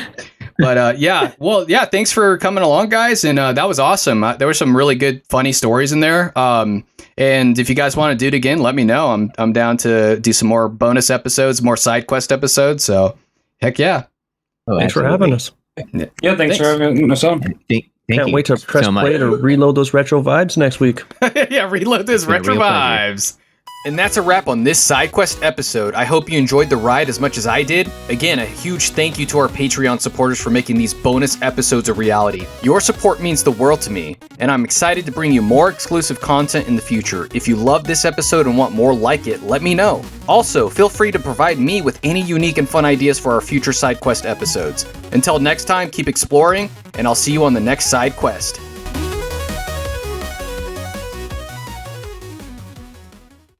But yeah, well, yeah. Thanks for coming along, guys, and that was awesome. There were some really good, funny stories in there. And if you guys want to do it again, let me know. I'm down to do some more bonus episodes, more side quest episodes. So, heck yeah. Oh, thanks for having us. Yeah, thanks for having us on. Can't wait to press play to reload those retro vibes next week. Yeah, reload those retro vibes. And that's a wrap on this side quest episode. I hope you enjoyed the ride as much as I did. Again, a huge thank you to our Patreon supporters for making these bonus episodes a reality. Your support means the world to me, and I'm excited to bring you more exclusive content in the future. If you loved this episode and want more like it, let me know. Also, feel free to provide me with any unique and fun ideas for our future side quest episodes. Until next time, keep exploring, and I'll see you on the next side quest.